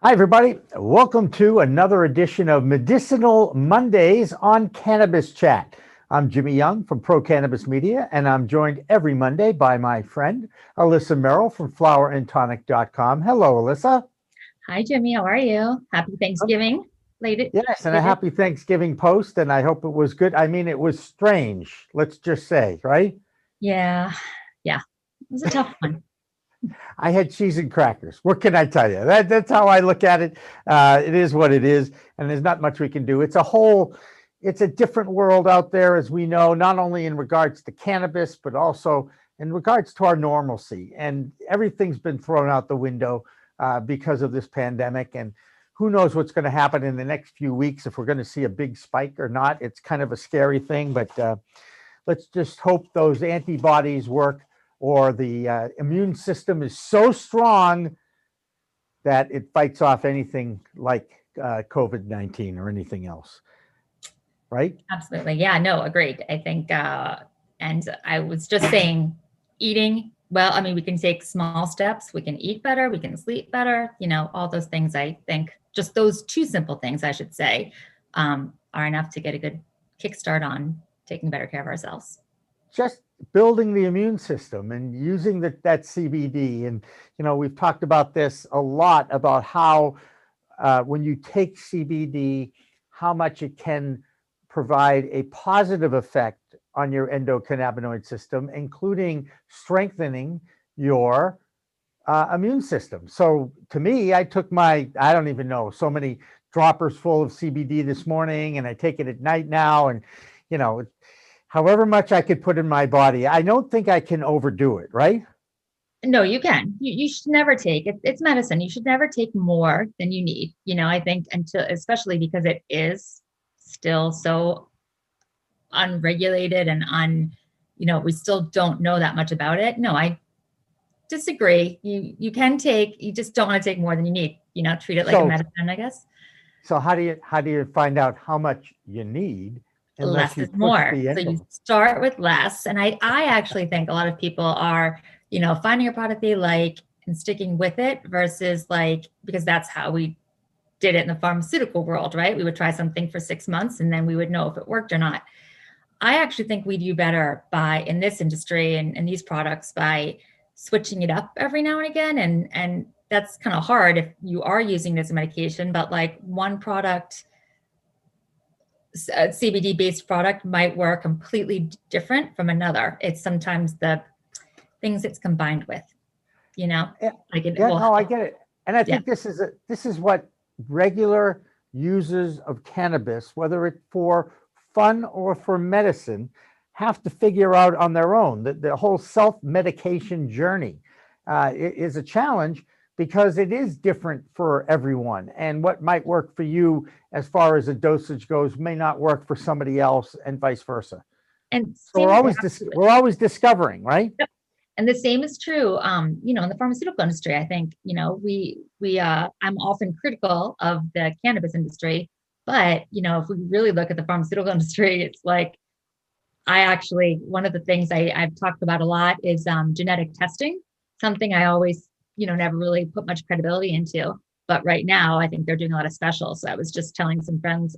Hi, everybody. Welcome to another edition of Medicinal Mondays on Cannabis Chat. I'm Jimmy Young from Pro Cannabis Media, and I'm joined every Monday by my friend, Alissa Merrill from flowerandtonic.com. Hello, Alissa. Hi, Jimmy. How are you? Happy Thanksgiving. Yes, and a Later. happy Thanksgiving post, and I hope it was good. I mean, it was strange, let's just say, right? Yeah, yeah. It was a tough one. I had cheese and crackers. What can I tell you? That's how I look at it. It is what it is, and there's not much we can do. It's a different world out there, as we know, not only in regards to cannabis, but also in regards to our normalcy. And everything's been thrown out the window because of this pandemic. And who knows what's going to happen in the next few weeks, if we're going to see a big spike or not. It's kind of a scary thing, but let's just hope those antibodies work, or the immune system is so strong that it fights off anything like COVID-19 or anything else, right? Absolutely. Yeah, no, agreed. I think, and I was just saying, eating well, I mean, we can take small steps. We can eat better. We can sleep better. All those things, I think, just those two simple things, I should say, are enough to get a good kickstart on taking better care of ourselves. Just building the immune system and using that CBD. And, we've talked about this a lot, about how when you take CBD, how much it can provide a positive effect on your endocannabinoid system, including strengthening your immune system. So to me, I took I don't even know, so many droppers full of CBD this morning, and I take it at night now. And, you know, however much I could put in my body, I don't think I can overdo it, right? No, you can. You should never take it's medicine. You should never take more than you need. I think until, especially because it is still so unregulated and we still don't know that much about it. No, I disagree. You can take, you just don't want to take more than you need. Treat it like a So, medicine, I guess. so how do you find out how much you need unless Less you is push more. the So you envelope? start with less. And I actually think a lot of people are, finding a product they like and sticking with it versus because that's how we did it in the pharmaceutical world, right? We would try something for 6 months and then we would know if it worked or not. I actually think we do better in this industry and these products by switching it up every now and again. And that's kind of hard if you are using this medication, but one product, a CBD based product might work completely different from another. It's sometimes the things it's combined with, Yeah, like it yeah, will no, I help. get it. And I Yeah. think this is what regular users of cannabis, whether it's for fun or for medicine, have to figure out on their own. The whole self-medication journey is a challenge, because it is different for everyone. And what might work for you as far as a dosage goes may not work for somebody else, and vice versa. And So we're same, always absolutely. we're always discovering, right? And the same is true, in the pharmaceutical industry. I think, I'm often critical of the cannabis industry, but, if we really look at the pharmaceutical industry, it's one of the things I've talked about a lot is genetic testing, something I always, never really put much credibility into. But right now, I think they're doing a lot of specials. So I was just telling some friends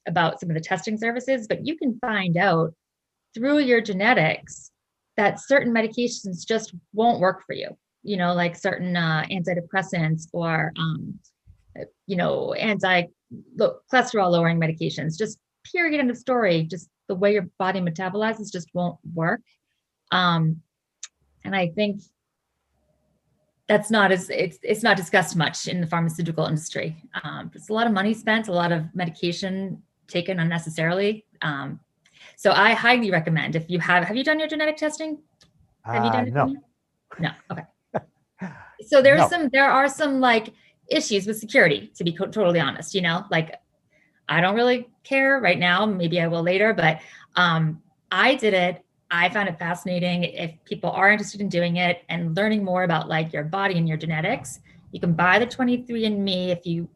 about some of the testing services, but you can find out through your genetics that certain medications just won't work for you, like certain antidepressants or, anti cholesterol lowering medications, just period, end of story. Just the way your body metabolizes just won't work. Um, and I think that's not it's not discussed much in the pharmaceutical industry. There's a lot of money spent, a lot of medication taken unnecessarily. So I highly recommend, if have you done your genetic testing? Have you done it? No, No. Okay. So no. there are some issues with security, to be totally honest, I don't really care right now. Maybe I will later, but I did it. I found it fascinating. If people are interested in doing it and learning more about your body and your genetics, you can buy the 23andMe if you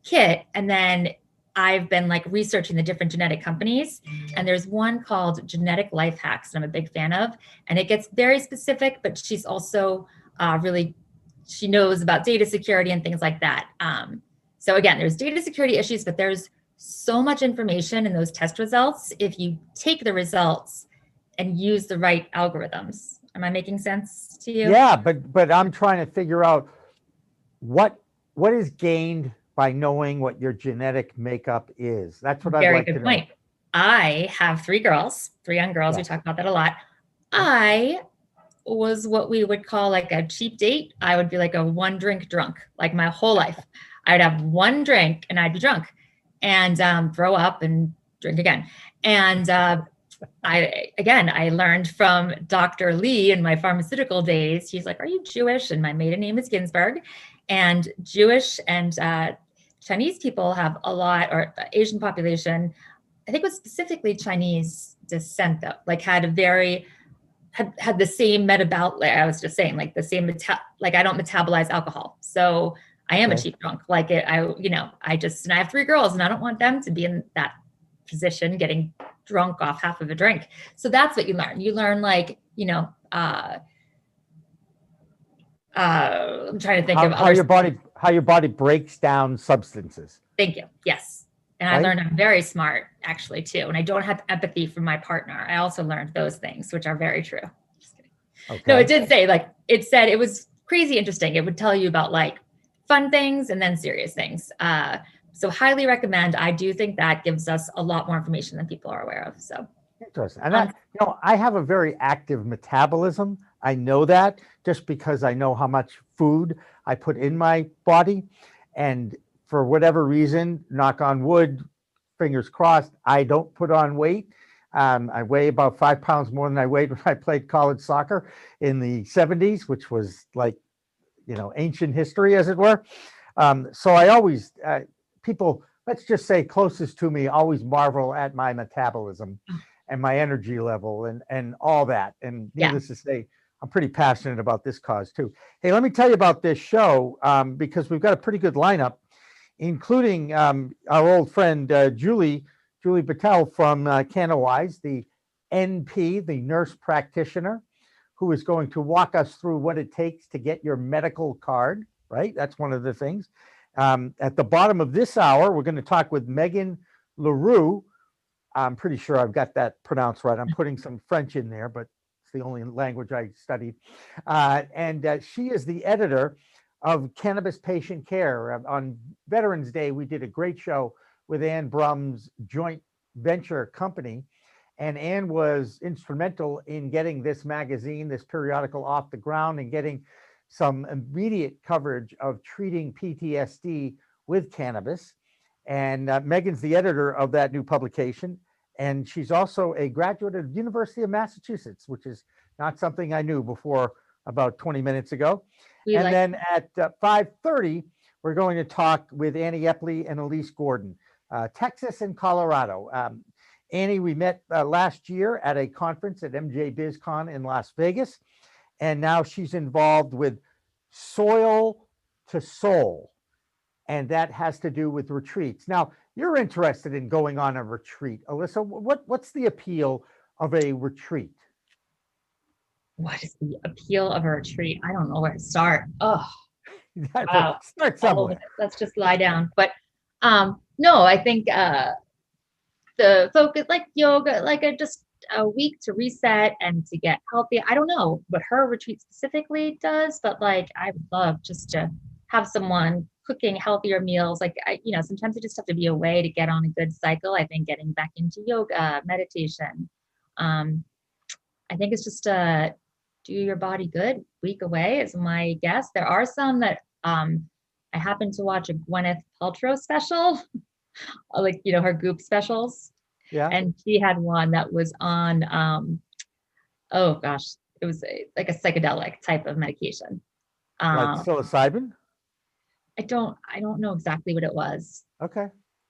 kit, and then I've been researching the different genetic companies, and there's one called Genetic Life Hacks that I'm a big fan of, and it gets very specific, but she's also really she knows about data security and things like that. So again, there's data security issues, but there's so much information in those test results if you take the results and use the right algorithms. Am I making sense to you? Yeah, but I'm trying to figure out what is gained by knowing what your genetic makeup is. That's what I'd Very like to good know. point. I have 3 girls, 3 young girls. Yeah. We talk about that a lot. I was what we would call like a cheap date. I would be like a 1 drink drunk, like my whole life. I'd have 1 drink and I'd be drunk and throw up and drink again. And I learned from Dr. Lee in my pharmaceutical days. He's like, "Are you Jewish?" And my maiden name is Ginsburg. And Jewish and Chinese people have a lot, or Asian population, I think it was specifically Chinese descent though, like had a very, had the same metabolic, like I was just saying, like the same, like I don't metabolize alcohol. So I am a cheap drunk. Like and I have 3 girls and I don't want them to be in that position, getting drunk off half of a drink. So that's what you learn. You learn like, I'm trying to think of how your body breaks down substances. Thank you. Yes. And right? I learned I'm very smart actually too. And I don't have empathy for my partner. I also learned those things, which are very true. Just kidding. Okay. No, it did say it said it was crazy interesting. It would tell you about like fun things and then serious things. So highly recommend. I do think that gives us a lot more information than people are aware of. So interesting. And I have a very active metabolism. I know that just because I know how much food I put in my body. And for whatever reason, knock on wood, fingers crossed, I don't put on weight. I weigh about 5 pounds more than I weighed when I played college soccer in the 70s, which was like, ancient history, as it were. So I always, people, let's just say closest to me, always marvel at my metabolism and my energy level and all that. And needless to say, I'm pretty passionate about this cause too. Hey, let me tell you about this show because we've got a pretty good lineup, including our old friend Julie Battel from Canna-Wise, the NP, the nurse practitioner, who is going to walk us through what it takes to get your medical card, right? That's one of the things. At the bottom of this hour, we're going to talk with Megan LaRue. I'm pretty sure I've got that pronounced right. I'm putting some French in there, but it's the only language I studied. And she is the editor of Cannabis Patient Care. On Veterans Day, we did a great show with Ann Brum's joint venture company. And Ann was instrumental in getting this magazine, this periodical off the ground and getting some immediate coverage of treating PTSD with cannabis. And Megan's the editor of that new publication. And she's also a graduate of the University of Massachusetts, which is not something I knew before about 20 minutes ago. Then at 5:30, we're going to talk with Annie Epley and Elyse Gordon, Texas and Colorado. Annie, we met last year at a conference at MJ BizCon in Las Vegas. And now she's involved with Soil to Soul. And that has to do with retreats. Now, you're interested in going on a retreat. Alissa, what's the appeal of a retreat? What is the appeal of a retreat? I don't know where to start. Oh, wow. Start somewhere. Let's just lie down. But no, I think the focus, like yoga, like just a week to reset and to get healthy. I don't know what her retreat specifically does, but like I would love just to have someone cooking healthier meals. Like sometimes you just have to be away to get on a good cycle. I think getting back into yoga, meditation. I think it's just do your body good. Week away is my guess. There are some that I happened to watch a Gwyneth Paltrow special, like her Goop specials. Yeah. And she had one that was on oh gosh, it was like a psychedelic type of medication. Like psilocybin? I don't know exactly what it was. Okay.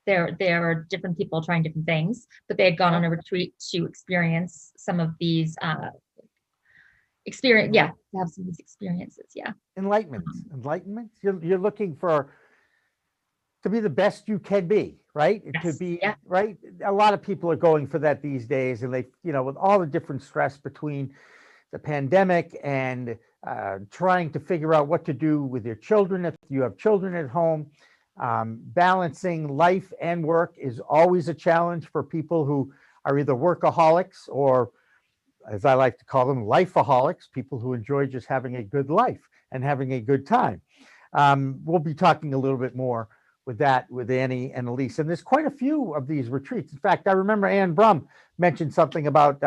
There are different people trying different things, but they had gone on a retreat to experience some of these to have some of these experiences. Yeah. Enlightenment. You're looking to be the best you can be, right? Yes. To be right. A lot of people are going for that these days, and they, with all the different stress between the pandemic and trying to figure out what to do with your children if you have children at home. Balancing life and work is always a challenge for people who are either workaholics or, as I like to call them, lifeaholics, people who enjoy just having a good life and having a good time. We'll be talking a little bit more with that with Annie and Elyse. And there's quite a few of these retreats. In fact, I remember Ann Brum mentioned something about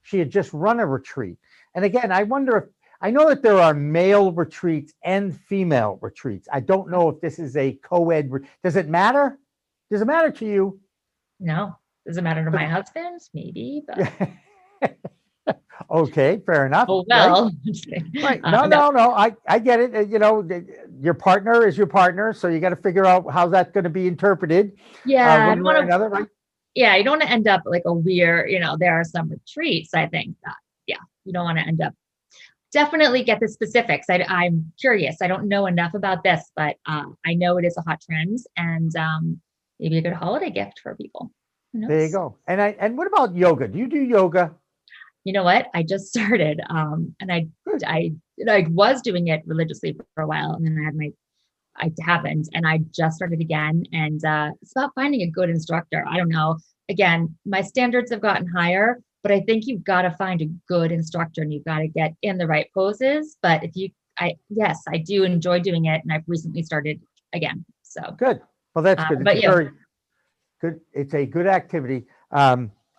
she had just run a retreat. And again, I wonder if, I know that there are male retreats and female retreats. I don't know if this is a co-ed. Does it matter? Does it matter to you? No, does it matter to my husband? Maybe, but Okay, fair enough. oh well. Right. No. I get it. You know, your partner is your partner, so you got to figure out how that's going to be interpreted. Yeah, one way or another, right? Yeah, you don't want to end up like a weird, there are some retreats, I think that, yeah, you don't want to end up, definitely get the specifics. I'm curious. I don't know enough about this, but I know it is a hot trend and maybe a good holiday gift for people. There you go. And what about yoga? Do you do yoga? You know what? I just started, and I was doing it religiously for a while, and then I haven't, and I just started again. And it's about finding a good instructor. I don't know. Again, my standards have gotten higher, but I think you've got to find a good instructor, and you've got to get in the right poses. But yes, I do enjoy doing it, and I've recently started again. So good. Well, that's good. But it's very good. It's a good activity.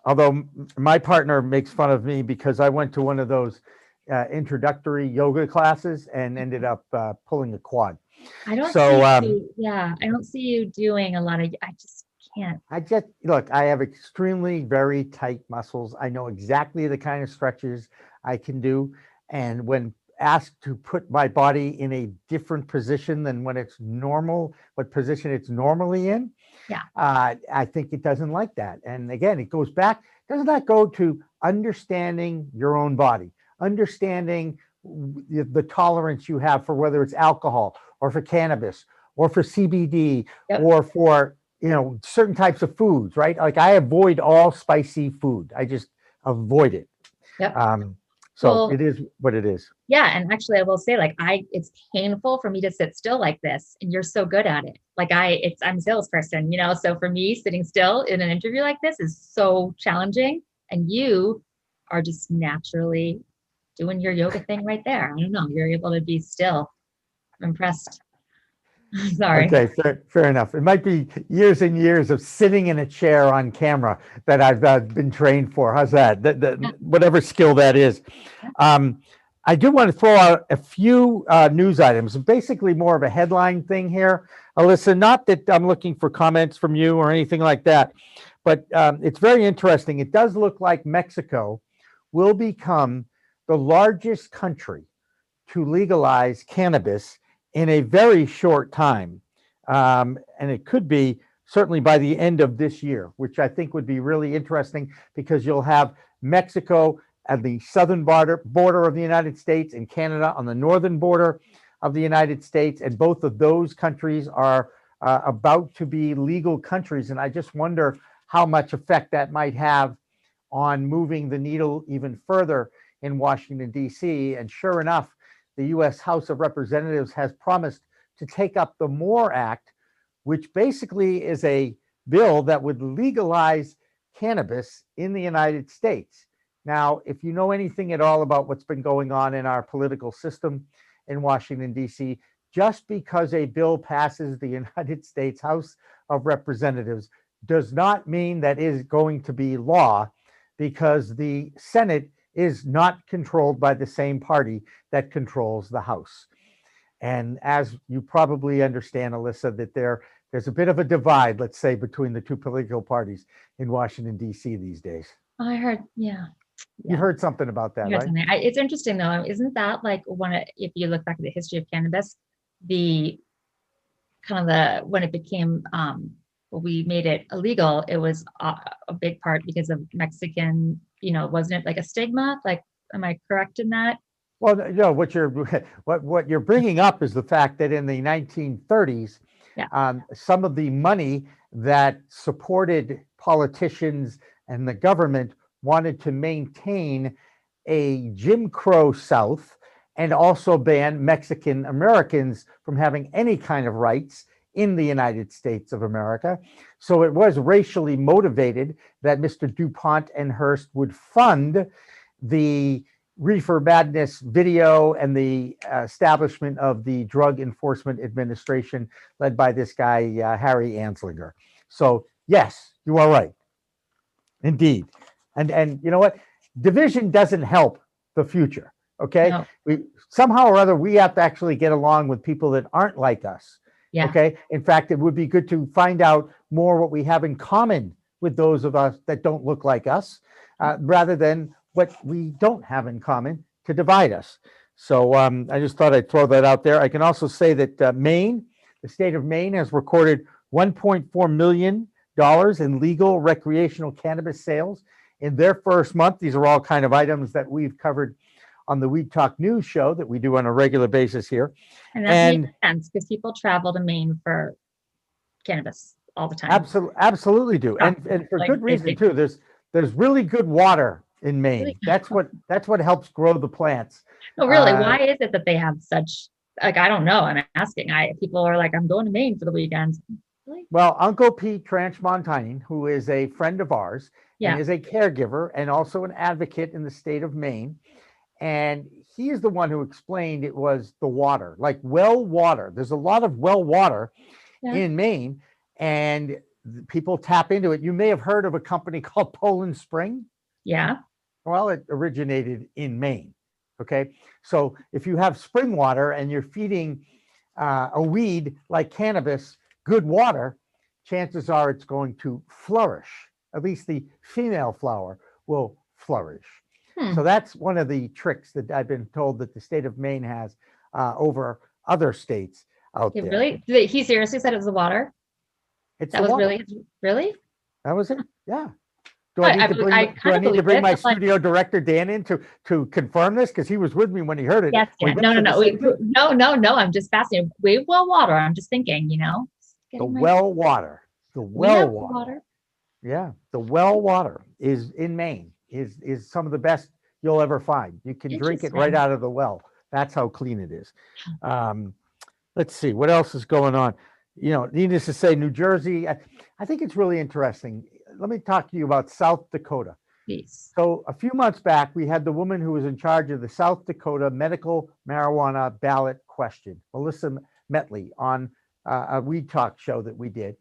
Although my partner makes fun of me because I went to one of those introductory yoga classes and ended up pulling a quad. I don't I don't see you doing a lot of, I just can't. Look, I have extremely very tight muscles. I know exactly the kind of stretches I can do. And when asked to put my body in a different position than when it's normal, what position it's normally in, I think it doesn't like that. And again, it goes back, doesn't that go to understanding your own body, understanding the tolerance you have for whether it's alcohol or for cannabis or for CBD or for, certain types of foods, right? Like I avoid all spicy food. I just avoid it. So it is what it is. Yeah. And actually I will say it's painful for me to sit still like this, and you're so good at it. I'm a salesperson, so for me, sitting still in an interview like this is so challenging, and you are just naturally doing your yoga thing right there. I don't know. You're able to be still. I'm impressed. Sorry. Okay, fair enough. It might be years and years of sitting in a chair on camera that I've been trained for. How's that? Whatever skill that is. I do want to throw out a few news items, basically more of a headline thing here, Alissa. Not that I'm looking for comments from you or anything like that, but it's very interesting. It does look like Mexico will become the largest country to legalize cannabis in a very short time. And it could be certainly by the end of this year, which I think would be really interesting because you'll have Mexico at the southern border of the United States and Canada on the northern border of the United States. And both of those countries are about to be legal countries. And I just wonder how much effect that might have on moving the needle even further in Washington, D.C. And sure enough, the U.S. House of Representatives has promised to take up the MORE Act, which basically is a bill that would legalize cannabis in the United States. Now, if you know anything at all about what's been going on in our political system in Washington, D.C., just because a bill passes the United States House of Representatives does not mean that is going to be law, because the Senate is not controlled by the same party that controls the House. And as you probably understand, Alissa, that there's a bit of a divide, let's say, between the two political parties in Washington, D.C. these days. I heard, yeah. You heard something about that, right? It's interesting though. Isn't that if you look back at the history of cannabis, when it became, we made it illegal, it was a big part because of Mexican, wasn't it like a stigma? Am I correct in that? Well, no, what you're bringing up is the fact that in the 1930s, some of the money that supported politicians and the government wanted to maintain a Jim Crow South and also ban Mexican Americans from having any kind of rights in the United States of America. So it was racially motivated that Mr. DuPont and Hearst would fund the Reefer Madness video and the establishment of the Drug Enforcement Administration led by this guy, Harry Anslinger. So yes, you are right. Indeed. And you know what? Division doesn't help the future. Okay. No. We somehow or other, we have to actually get along with people that aren't like us. Yeah. Okay. In fact, it would be good to find out more what we have in common with those of us that don't look like us, rather than what we don't have in common to divide us. So I just thought I'd throw that out there. I can also say that Maine, the state of Maine, has recorded $1.4 million in legal recreational cannabis sales in their first month. These are all kind of items that we've covered on the Weed Talk News show that we do on a regular basis here. And that makes sense because people travel to Maine for cannabis all the time. Absolutely do. And for Like good reason too. There's really good water in Maine. Really? That's what helps grow the plants. No, really, why is it that they have such, like, I don't know. I'm asking. People are like, I'm going to Maine for the weekend. Really? Well, Uncle Pete Tranchmontaigne, who is a friend of ours, and is a caregiver and also an advocate in the state of Maine. And he is the one who explained it was the water, like well water. There's a lot of well water in Maine, and people tap into it. You may have heard of a company called Poland Spring. Yeah. Well, it originated in Maine. Okay. So if you have spring water and you're feeding a weed like cannabis good water, chances are it's going to flourish. At least the female flower will flourish. So that's one of the tricks that I've been told that the state of Maine has over other states out there. Really? He seriously said it was the water? That was really? That was it. Yeah. Do I need to bring my studio director Dan in to confirm this, because he was with me when he heard it? Yes. Yeah. No. I'm just fascinated. Well water. I'm just thinking, the well water. The well water. Yeah, the well water is in Maine. Is some of the best you'll ever find. You can drink it right out of the well. That's how clean it is. Let's see what else is going on. Needless to say, New Jersey. I think it's really interesting. Let me talk to you about South Dakota. Please. So a few months back, we had the woman who was in charge of the South Dakota medical marijuana ballot question, Alissa Merrill, on a Weed Talk show that we did.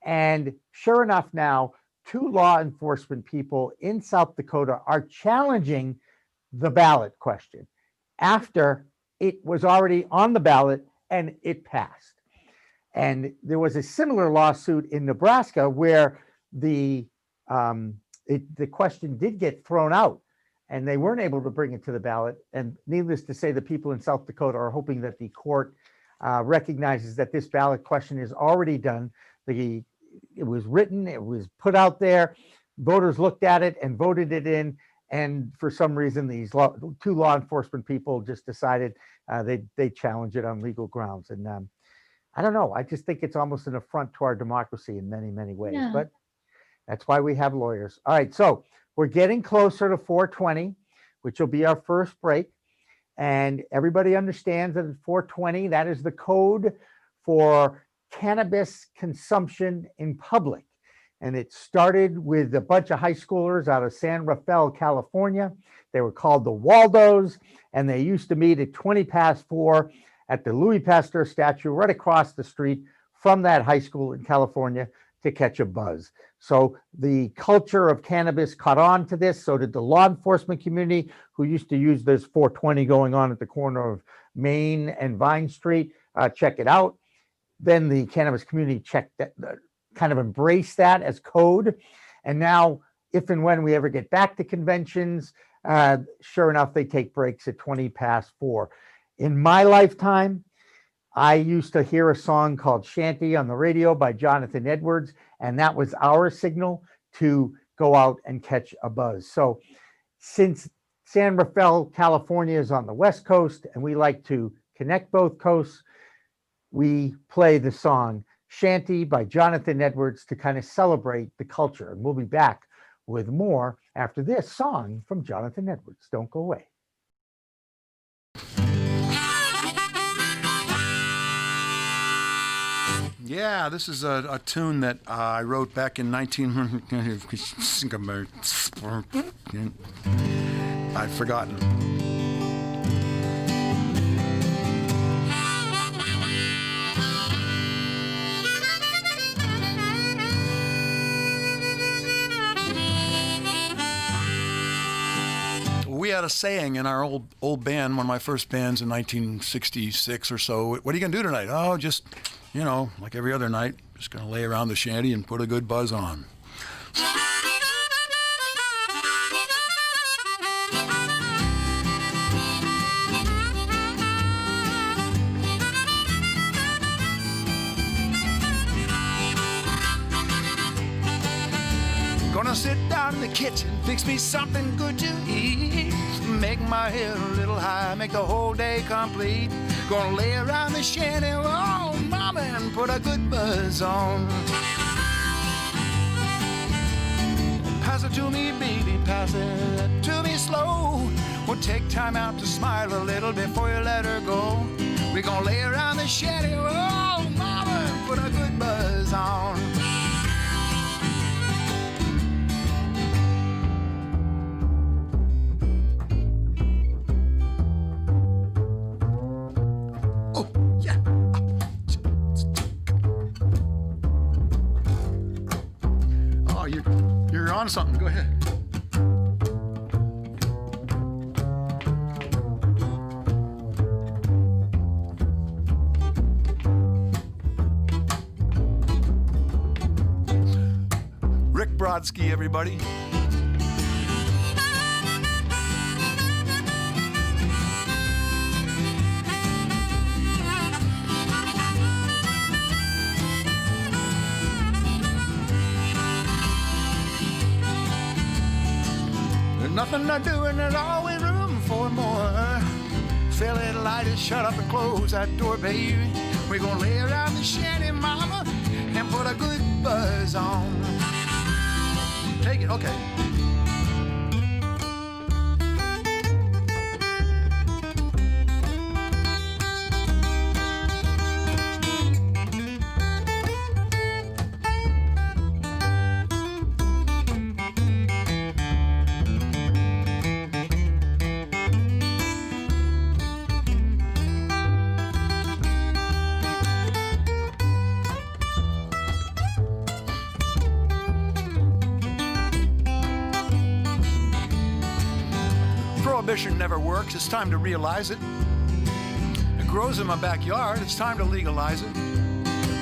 And sure enough, now 2 law enforcement people in South Dakota are challenging the ballot question after it was already on the ballot and it passed. And there was a similar lawsuit in Nebraska where the question did get thrown out and they weren't able to bring it to the ballot. And needless to say, the people in South Dakota are hoping that the court recognizes that this ballot question is already done. It was written, it was put out there, voters looked at it and voted it in. And for some reason, these 2 law enforcement people just decided they challenge it on legal grounds. And I don't know. I just think it's almost an affront to our democracy in many, many ways. Yeah. But that's why we have lawyers. All right. So we're getting closer to 420, which will be our first break. And everybody understands that at 420, that is the code for cannabis consumption in public. And it started with a bunch of high schoolers out of San Rafael, California. They were called the Waldos, and they used to meet at 20 past 4 at the Louis Pasteur statue right across the street from that high school in California to catch a buzz. So the culture of cannabis caught on to this. So did the law enforcement community, who used to use this 420 going on at the corner of Main and Vine Street. Check it out. Then the cannabis community checked that, kind of embraced that as code. And now, if and when we ever get back to conventions, sure enough, they take breaks at 20 past 4. In my lifetime, I used to hear a song called Shanty on the radio by Jonathan Edwards, and that was our signal to go out and catch a buzz. So since San Rafael, California is on the West Coast, and we like to connect both coasts, we play the song Shanty by Jonathan Edwards to kind of celebrate the culture. And we'll be back with more after this song from Jonathan Edwards. Don't go away. Yeah, this is a tune that I wrote back in 19... I've forgotten. We had a saying in our old band, one of my first bands in 1966 or so. What are you going to do tonight? Oh, just, like every other night, just going to lay around the shanty and put a good buzz on. Gonna sit down in the kitchen, fix me something good to eat. Make my head a little high, make the whole day complete. Gonna lay around the shanty, oh mama, and put a good buzz on. Pass it to me, baby, pass it to me slow. We'll take time out to smile a little before you let her go. We're gonna lay around the shanty, oh mama, and put a good buzz on. You're on something. Go ahead. Rick Brodsky, everybody. Nothing to do and there's always room for more. Fill it, light it, shut up and close that door, baby. We're gonna lay around the shanty, mama, and put a good buzz on. Take it, okay. Prohibition never works, it's time to realize it. It grows in my backyard, it's time to legalize it.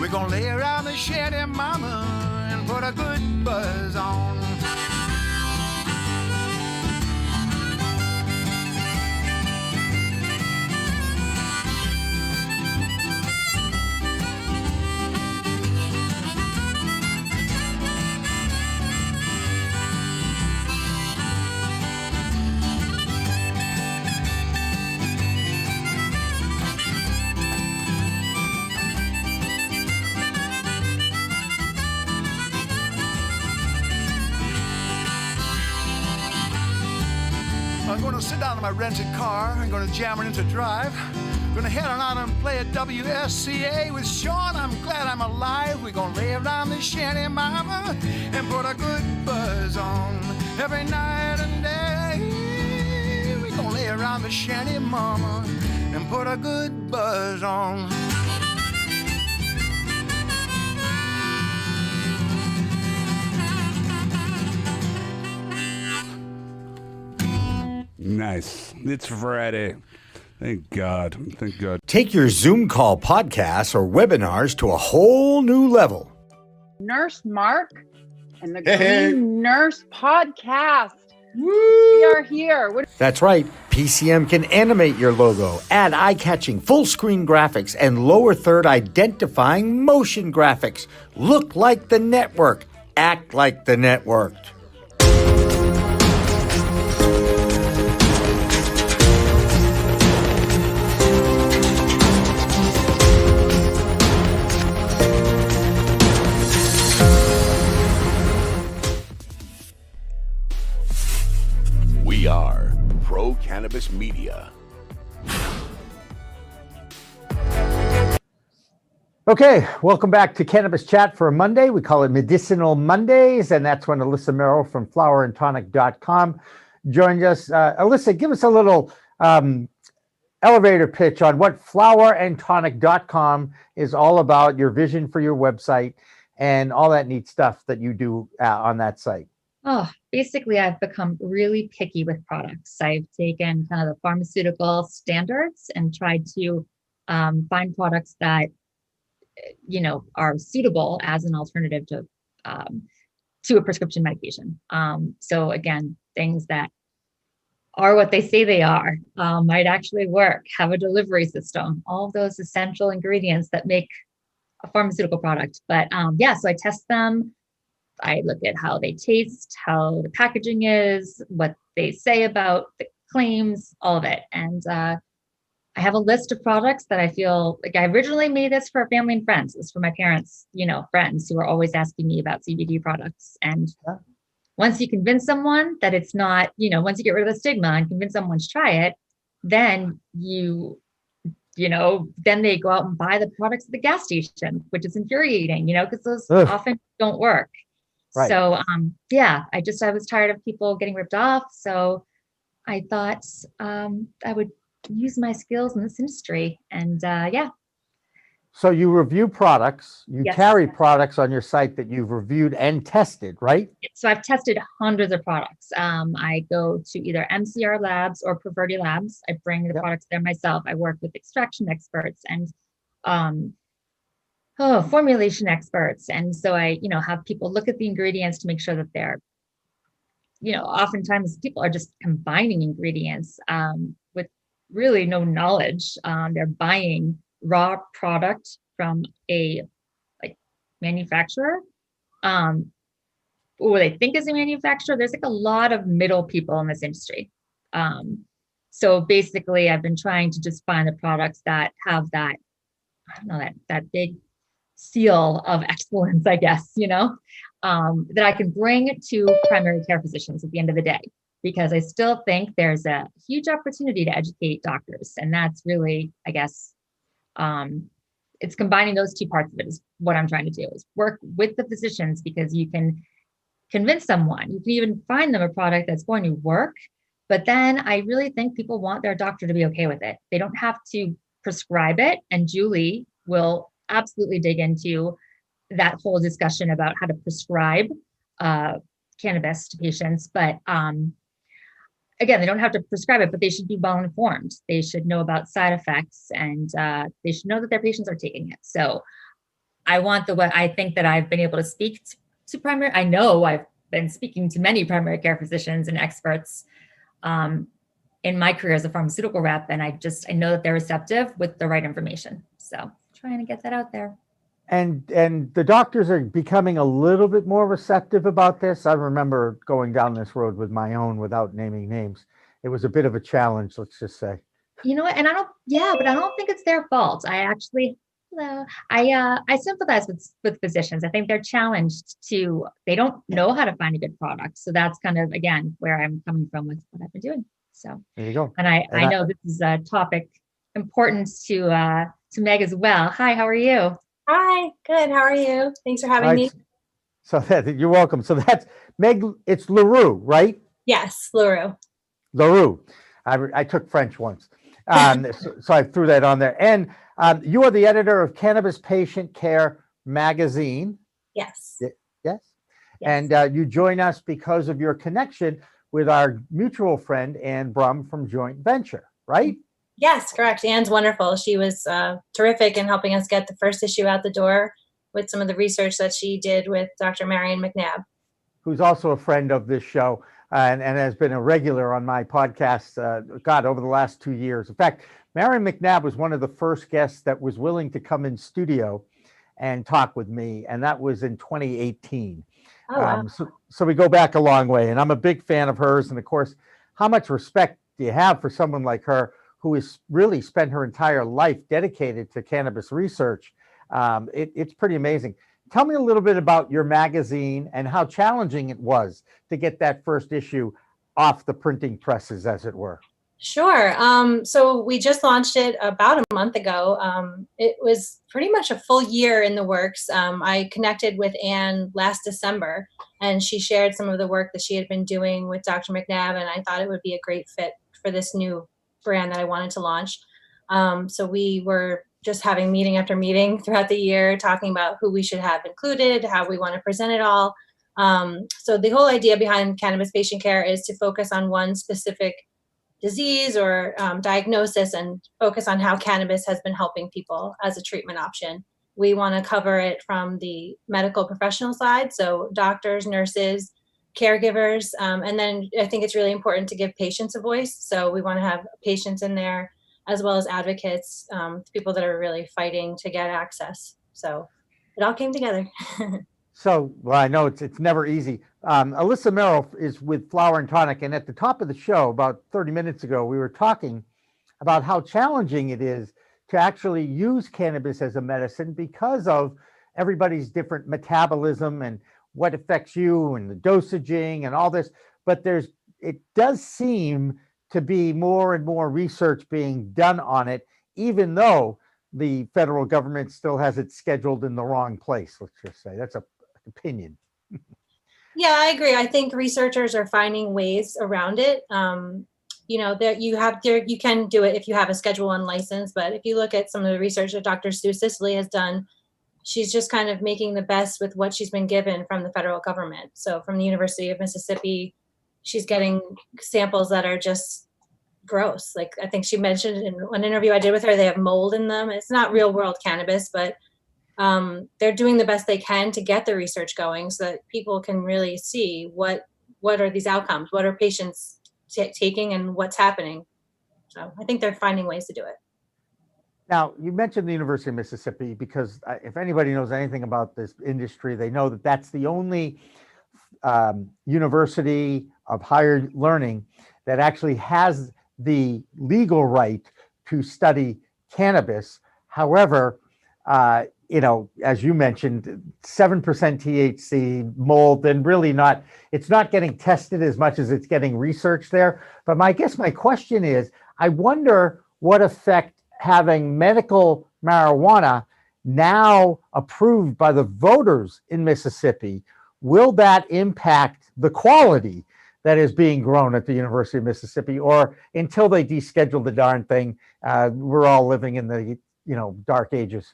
We're gonna lay around the shanty, mama, and put a good buzz on. I'm gonna sit down in my rented car. I'm gonna jam it into drive. I'm gonna head on out and play at WSCA with Sean. I'm glad I'm alive. We're gonna lay around the shanty, mama, and put a good buzz on. Every night and day, we're gonna lay around the shanty, mama, and put a good buzz on. Nice. It's Friday. Thank God. Thank God. Take your Zoom call podcasts or webinars to a whole new level. Nurse Mark and the Green Nurse Podcast. We are here. That's right. PCM can animate your logo, add eye-catching full-screen graphics, and lower third identifying motion graphics. Look like the network. Act like the network. We are Pro Cannabis Media. Okay, welcome back to Cannabis Chat for a Monday. We call it Medicinal Mondays, and that's when Alissa Merrill from flowerandtonic.com joined us. Alissa, give us a little elevator pitch on what flowerandtonic.com is all about, your vision for your website, and all that neat stuff that you do on that site. Oh, basically, I've become really picky with products. I've taken kind of the pharmaceutical standards and tried to find products that, you know, are suitable as an alternative to a prescription medication. So again, things that are what they say they are, might actually work, have a delivery system, all of those essential ingredients that make a pharmaceutical product. But yeah, so I test them. I look at how they taste, how the packaging is, what they say about the claims, all of it. And I have a list of products that I feel like I originally made this for family and friends. It was for my parents, you know, friends who are always asking me about CBD products. And once you convince someone that it's not, you know, once you get rid of the stigma and convince someone to try it, then then they go out and buy the products at the gas station, which is infuriating, you know, because those often don't work. Right. So yeah, I was tired of people getting ripped off. So I thought I would use my skills in this industry. And yeah. So you review products, you Yes. carry products on your site that you've reviewed and tested, right? So I've tested hundreds of products. I go to either MCR labs or Proverty labs. I bring the products there myself. I work with extraction experts and formulation experts. And so I, have people look at the ingredients to make sure that they're, oftentimes people are just combining ingredients with really no knowledge. They're buying raw product from a manufacturer, or they think is a manufacturer. There's a lot of middle people in this industry. So basically I've been trying to just find the products that have that, that big seal of excellence, I guess, that I can bring to primary care physicians at the end of the day, because I still think there's a huge opportunity to educate doctors. And that's really, I guess, it's combining those two parts of it is what I'm trying to do, is work with the physicians, because you can convince someone, you can even find them a product that's going to work. But then I really think people want their doctor to be okay with it. They don't have to prescribe it. And Julie will absolutely dig into that whole discussion about how to prescribe cannabis to patients. But again, they don't have to prescribe it, but they should be well informed. They should know about side effects, and they should know that their patients are taking it. So I think that I've been able to speak to primary. I know I've been speaking to many primary care physicians and experts in my career as a pharmaceutical rep. And I know that they're receptive with the right information. So trying to get that out there. And the doctors are becoming a little bit more receptive about this. I remember going down this road with my own without naming names. It was a bit of a challenge, let's just say. You know what? And but I don't think it's their fault. I sympathize with physicians. I think they're challenged they don't know how to find a good product. So that's kind of, again, where I'm coming from with what I've been doing. So there you go. And I know this is a topic important to Meg as well. Hi, how are you? Hi, good. How are you? Thanks for having me. So you're welcome. So that's Meg. It's LaRue, right? Yes, LaRue. LaRue. I took French once, so I threw that on there. And you are the editor of Cannabis Patient Care magazine. Yes. Yes. And you join us because of your connection with our mutual friend Anne Brum from Joint Venture, right? Yes, correct. Anne's wonderful. She was terrific in helping us get the first issue out the door with some of the research that she did with Dr. Marion McNabb, who's also a friend of this show and has been a regular on my podcast, over the last 2 years. In fact, Marion McNabb was one of the first guests that was willing to come in studio and talk with me, and that was in 2018. Oh, wow. So we go back a long way, and I'm a big fan of hers. And of course, how much respect do you have for someone like her, who has really spent her entire life dedicated to cannabis research? It's pretty amazing. Tell me a little bit about your magazine and how challenging it was to get that first issue off the printing presses, as it were. Sure. So we just launched it about a month ago. It was pretty much a full year in the works. I connected with Anne last December, and she shared some of the work that she had been doing with Dr. McNabb, and I thought it would be a great fit for this new brand that I wanted to launch. So we were just having meeting after meeting throughout the year, talking about who we should have included, how we want to present it all. So the whole idea behind cannabis patient care is to focus on one specific disease or diagnosis and focus on how cannabis has been helping people as a treatment option. We want to cover it from the medical professional side, so doctors, nurses, caregivers, and then I think it's really important to give patients a voice. So we want to have patients in there as well as advocates, people that are really fighting to get access. So it all came together. So, well, I know it's never easy. Alissa Merrill is with Flower and Tonic, and at the top of the show, about 30 minutes ago, we were talking about how challenging it is to actually use cannabis as a medicine because of everybody's different metabolism and what affects you and the dosaging and all this. But it does seem to be more and more research being done on it, even though the federal government still has it scheduled in the wrong place. Let's just say that's a opinion. Yeah, I agree. I think researchers are finding ways around it. That you can do it if you have a Schedule I license, but if you look at some of the research that Dr. Sue Sisley has done, she's just kind of making the best with what she's been given from the federal government. So from the University of Mississippi, she's getting samples that are just gross. Like I think she mentioned in one interview I did with her, they have mold in them. It's not real world cannabis, but they're doing the best they can to get the research going so that people can really see what are these outcomes, what are patients taking and what's happening. So I think they're finding ways to do it. Now, you mentioned the University of Mississippi because if anybody knows anything about this industry, they know that that's the only university of higher learning that actually has the legal right to study cannabis. However, as you mentioned, 7% THC, mold, and really it's not getting tested as much as it's getting researched there. But my question is, I wonder what effect having medical marijuana now approved by the voters in Mississippi, will that impact the quality that is being grown at the University of Mississippi, or until they deschedule the darn thing, we're all living in the dark ages?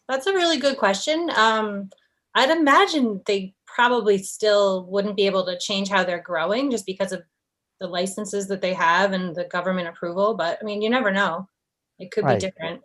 That's a really good question. I'd imagine they probably still wouldn't be able to change how they're growing just because of the licenses that they have and the government approval. But I mean, you never know. It could be different.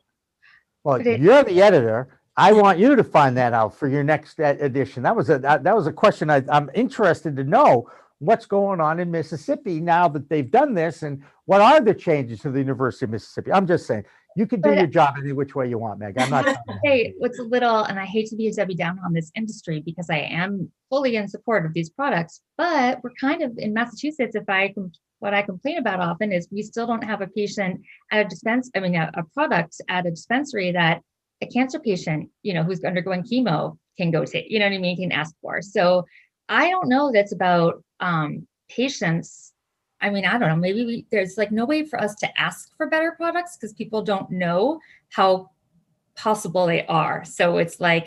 Well, you're the editor. I want you to find that out for your next edition. That was a question I'm interested to know. What's going on in Mississippi now that they've done this, and what are the changes to the University of Mississippi? I'm just saying, you can do your job any which way you want, Meg. I'm not. Hey, what's a little, and I hate to be a Debbie Downer on this industry because I am fully in support of these products, but we're kind of in Massachusetts. What I complain about often is we still don't have a patient at a product at a dispensary that a cancer patient, who's undergoing chemo can go take, can ask for. So I don't know that's about patients. I mean, I don't know, maybe there's no way for us to ask for better products because people don't know how possible they are. So it's would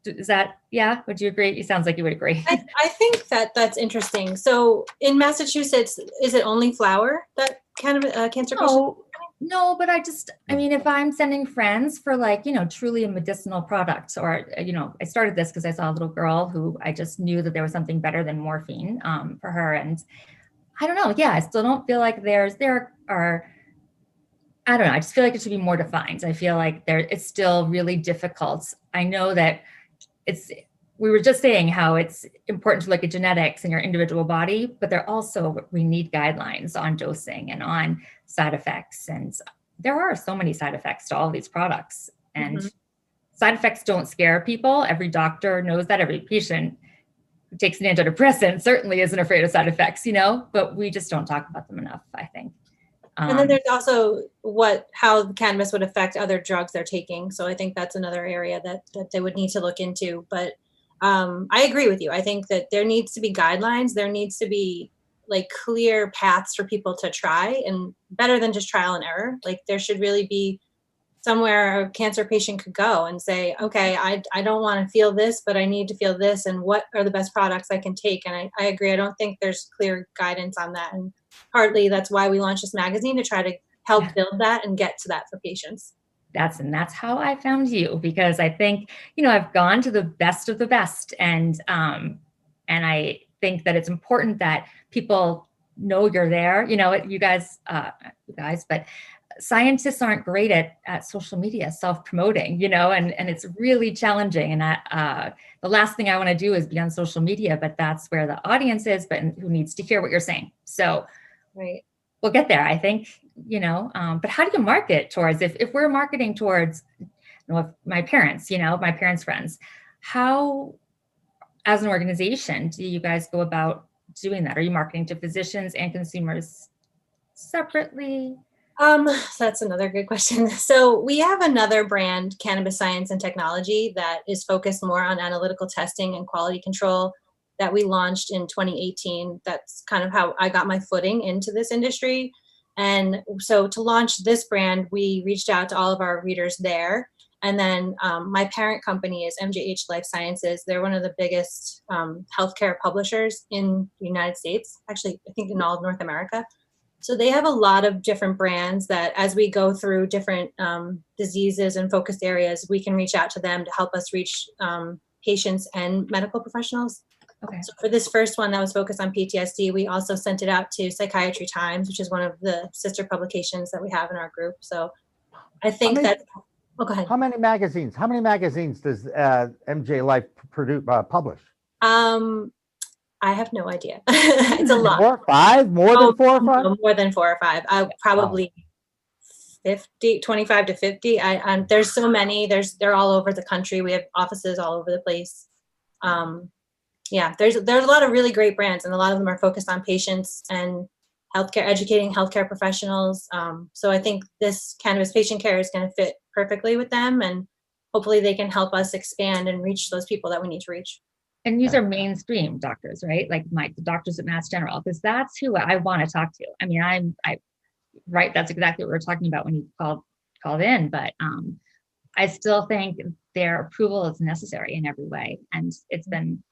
you agree? It sounds like you would agree. I think that's interesting. So in Massachusetts, is it only flower that cancer patients? No, but if I'm sending friends for truly a medicinal product, or, I started this because I saw a little girl who I just knew that there was something better than morphine for her. And I don't know. Yeah, I still don't feel like there are, I don't know. I just feel like it should be more defined. I feel like it's still really difficult. I know that we were just saying how it's important to look at genetics in your individual body, but we need guidelines on dosing and on side effects. And there are so many side effects to all these products, and side effects don't scare people. Every doctor knows that. Every patient who takes an antidepressant certainly isn't afraid of side effects, but we just don't talk about them enough, I think. And then there's also how cannabis would affect other drugs they're taking. So I think that's another area that they would need to look into. But I agree with you. I think that there needs to be guidelines. There needs to be like clear paths for people to try, and better than just trial and error. Like there should really be somewhere a cancer patient could go and say, okay, I don't want to feel this, but I need to feel this, and what are the best products I can take? And I agree. I don't think there's clear guidance on that. And partly that's why we launched this magazine, to try to help build that and get to that for patients. That's how I found you, because I think, I've gone to the best of the best, and I think that it's important that people know you're there. You guys, but scientists aren't great at social media, self-promoting, and it's really challenging. And the last thing I want to do is be on social media, but that's where the audience is, but who needs to hear what you're saying. So right. We'll get there, I think, but how do you market towards, if we're marketing towards, my parents, my parents' friends, how, as an organization, do you guys go about doing that? Are you marketing to physicians and consumers separately? That's another good question. So we have another brand, Cannabis Science and Technology, that is focused more on analytical testing and quality control, that we launched in 2018. That's kind of how I got my footing into this industry. And so to launch this brand, we reached out to all of our readers there. And then my parent company is MJH Life Sciences. They're one of the biggest healthcare publishers in the United States, actually, I think in all of North America. So they have a lot of different brands that, as we go through different diseases and focused areas, we can reach out to them to help us reach patients and medical professionals. Okay. So for this first one that was focused on PTSD, we also sent it out to Psychiatry Times, which is one of the sister publications that we have in our group. So I think go ahead. How many magazines does MJ Life publish? I have no idea. It's a lot. 4 or 5? More than 4 or 5? No, more than 4 or 5. Probably 25 to 50. There's so many. They're all over the country. We have offices all over the place. There's a lot of really great brands, and a lot of them are focused on patients and healthcare, educating healthcare professionals. So I think this cannabis patient care is going to fit perfectly with them, and hopefully they can help us expand and reach those people that we need to reach. And these are mainstream doctors, right? Like the doctors at Mass General, because that's who I want to talk to. I mean, right. That's exactly what we were talking about when you called in, but I still think their approval is necessary in every way. And it's been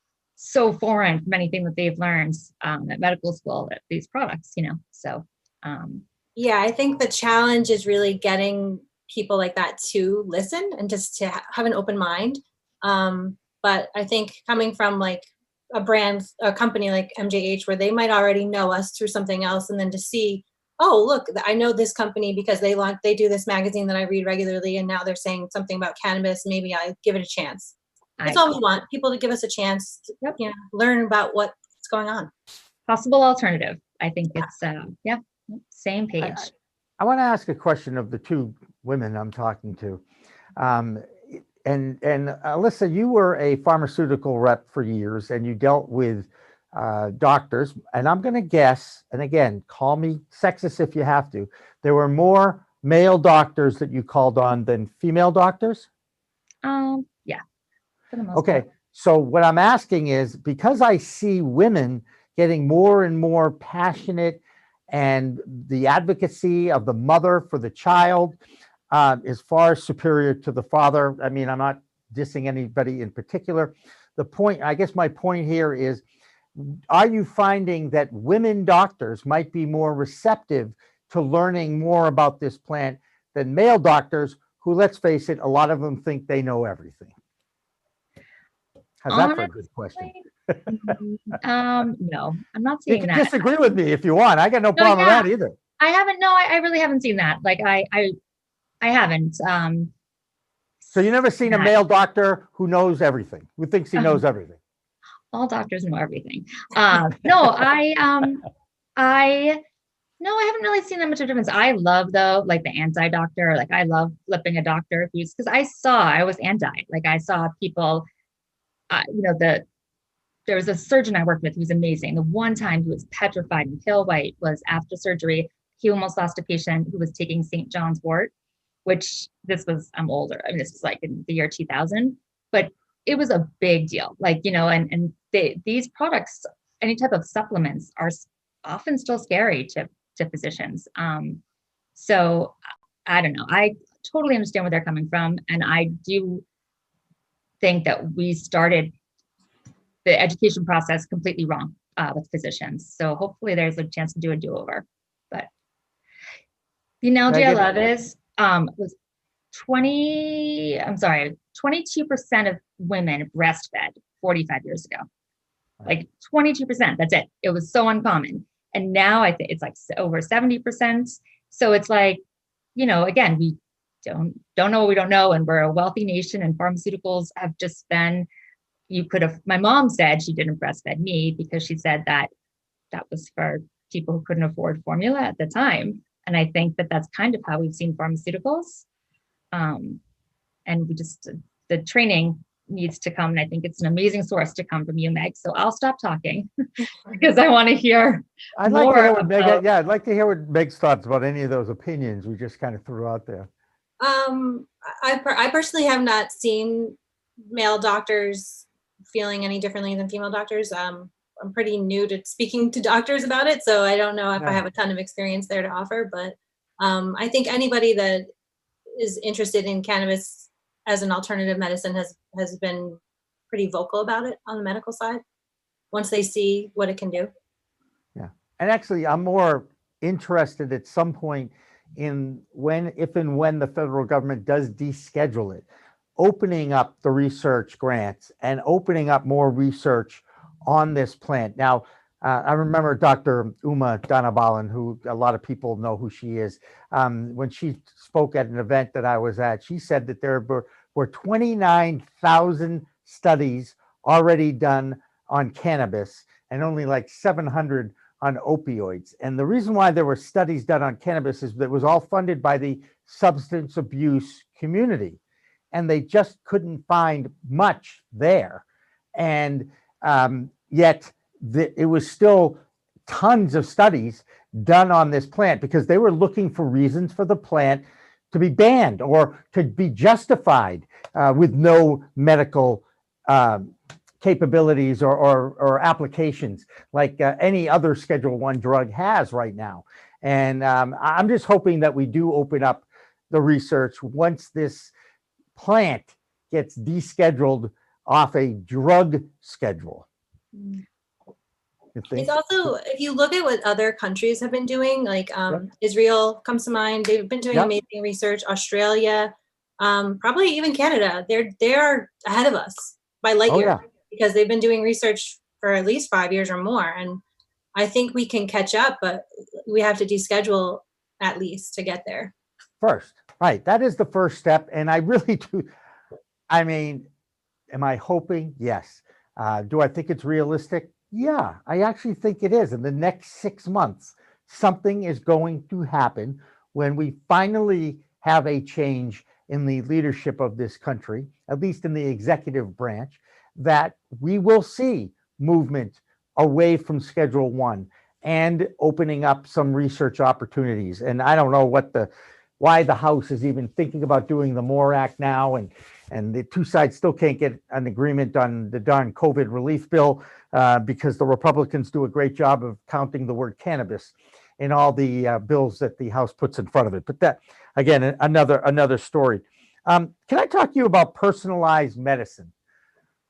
so foreign from anything that they've learned at medical school, at these products, so. I think the challenge is really getting people like that to listen and just to have an open mind. But I think coming from like a company like MJH, where they might already know us through something else, and then to see, oh, look, I know this company because they do this magazine that I read regularly, and now they're saying something about cannabis, maybe I give it a chance. That's all we want, people to give us a chance to learn about what's going on. Possible alternative. I think it's, same page. I want to ask a question of the two women I'm talking to. And Alissa, you were a pharmaceutical rep for years, and you dealt with doctors. And I'm going to guess, and again, call me sexist if you have to, there were more male doctors that you called on than female doctors? Yeah. For the most okay. part. So what I'm asking is, because I see women getting more and more passionate, and the advocacy of the mother for the child is far superior to the father. I mean, I'm not dissing anybody in particular. My point here is, are you finding that women doctors might be more receptive to learning more about this plant than male doctors who, let's face it, a lot of them think they know everything? How's that for a good question? No, I'm not seeing that. You can disagree with me if you want. I got no problem with that either. I really haven't seen that. Like I haven't. So you never seen a male doctor who knows everything, who thinks he knows everything? All doctors know everything. No, I haven't really seen that much of a difference. I love, though, like the anti-doctor. Like I love flipping a doctor because I was anti. Like I saw people. There was a surgeon I worked with who was amazing. The one time he was petrified and pale white was after surgery. He almost lost a patient who was taking St. John's wort, which I'm older. I mean, this was like in the year 2000, but it was a big deal. Like, and these products, any type of supplements are often still scary to physicians. So I don't know. I totally understand where they're coming from. And I do think that we started the education process completely wrong with physicians. So hopefully there's a chance to do a do-over. But the analogy I love is was 22% of women breastfed 45 years ago. Like 22%, that's it. It was so uncommon. And now I think it's like over 70%. So it's like, again, we don't know what we don't know. And we're a wealthy nation, and pharmaceuticals have just been, my mom said she didn't breastfeed me because she said that was for people who couldn't afford formula at the time. And I think that that's kind of how we've seen pharmaceuticals. And the training needs to come. And I think it's an amazing source to come from you, Meg. So I'll stop talking because I want to hear more. I'd like to hear what Meg's thoughts about any of those opinions we just kind of threw out there. I personally have not seen male doctors feeling any differently than female doctors. I'm pretty new to speaking to doctors about it, so I don't know if I have a ton of experience there to offer, but I think anybody that is interested in cannabis as an alternative medicine has been pretty vocal about it on the medical side once they see what it can do. Yeah. And actually, I'm more interested at some point in if and when the federal government does deschedule it, opening up the research grants and opening up more research on this plant. Now, I remember Dr. Uma Dhanabalan, who a lot of people know who she is. When she spoke at an event that I was at, she said that there were 29,000 studies already done on cannabis and only like 700 on opioids. And the reason why there were studies done on cannabis is that it was all funded by the substance abuse community. And they just couldn't find much there. And yet it was still tons of studies done on this plant because they were looking for reasons for the plant to be banned or to be justified with no medical capabilities or applications like any other Schedule I drug has right now. And I'm just hoping that we do open up the research once this plant gets descheduled off a drug schedule. It's also, if you look at what other countries have been doing, like Israel comes to mind, they've been doing amazing research. Australia, probably even Canada, they're ahead of us by light years because they've been doing research for at least 5 years or more. And I think we can catch up, but we have to deschedule at least to get there. First, right. That is the first step. And I really do. I mean, am I hoping? Yes. Do I think it's realistic? Yeah, I actually think it is. In the next 6 months, something is going to happen when we finally have a change in the leadership of this country, at least in the executive branch, that we will see movement away from Schedule I and opening up some research opportunities. And I don't know why the House is even thinking about doing the MORE Act now, and the two sides still can't get an agreement on the darn COVID relief bill because the Republicans do a great job of counting the word cannabis in all the bills that the House puts in front of it. But that, again, another story. Can I talk to you about personalized medicine?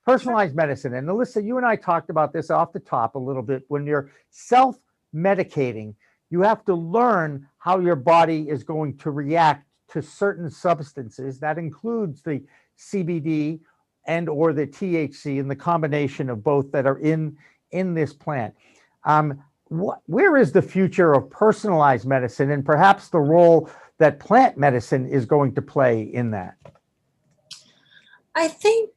Personalized medicine. And Alissa, you and I talked about this off the top a little bit. When you're self-medicating, you have to learn how your body is going to react to certain substances. That includes the CBD and or the THC and the combination of both that are in this plant. Where is the future of personalized medicine and perhaps the role that plant medicine is going to play in that? I think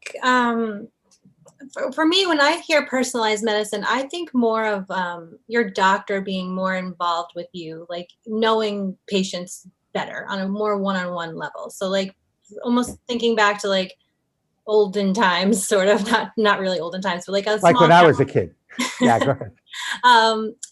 for me, when I hear personalized medicine, I think more of your doctor being more involved with you, like knowing patients better on a more one-on-one level. So like almost thinking back to like olden times, sort of, not really olden times, but like when I was a kid. Yeah, go ahead.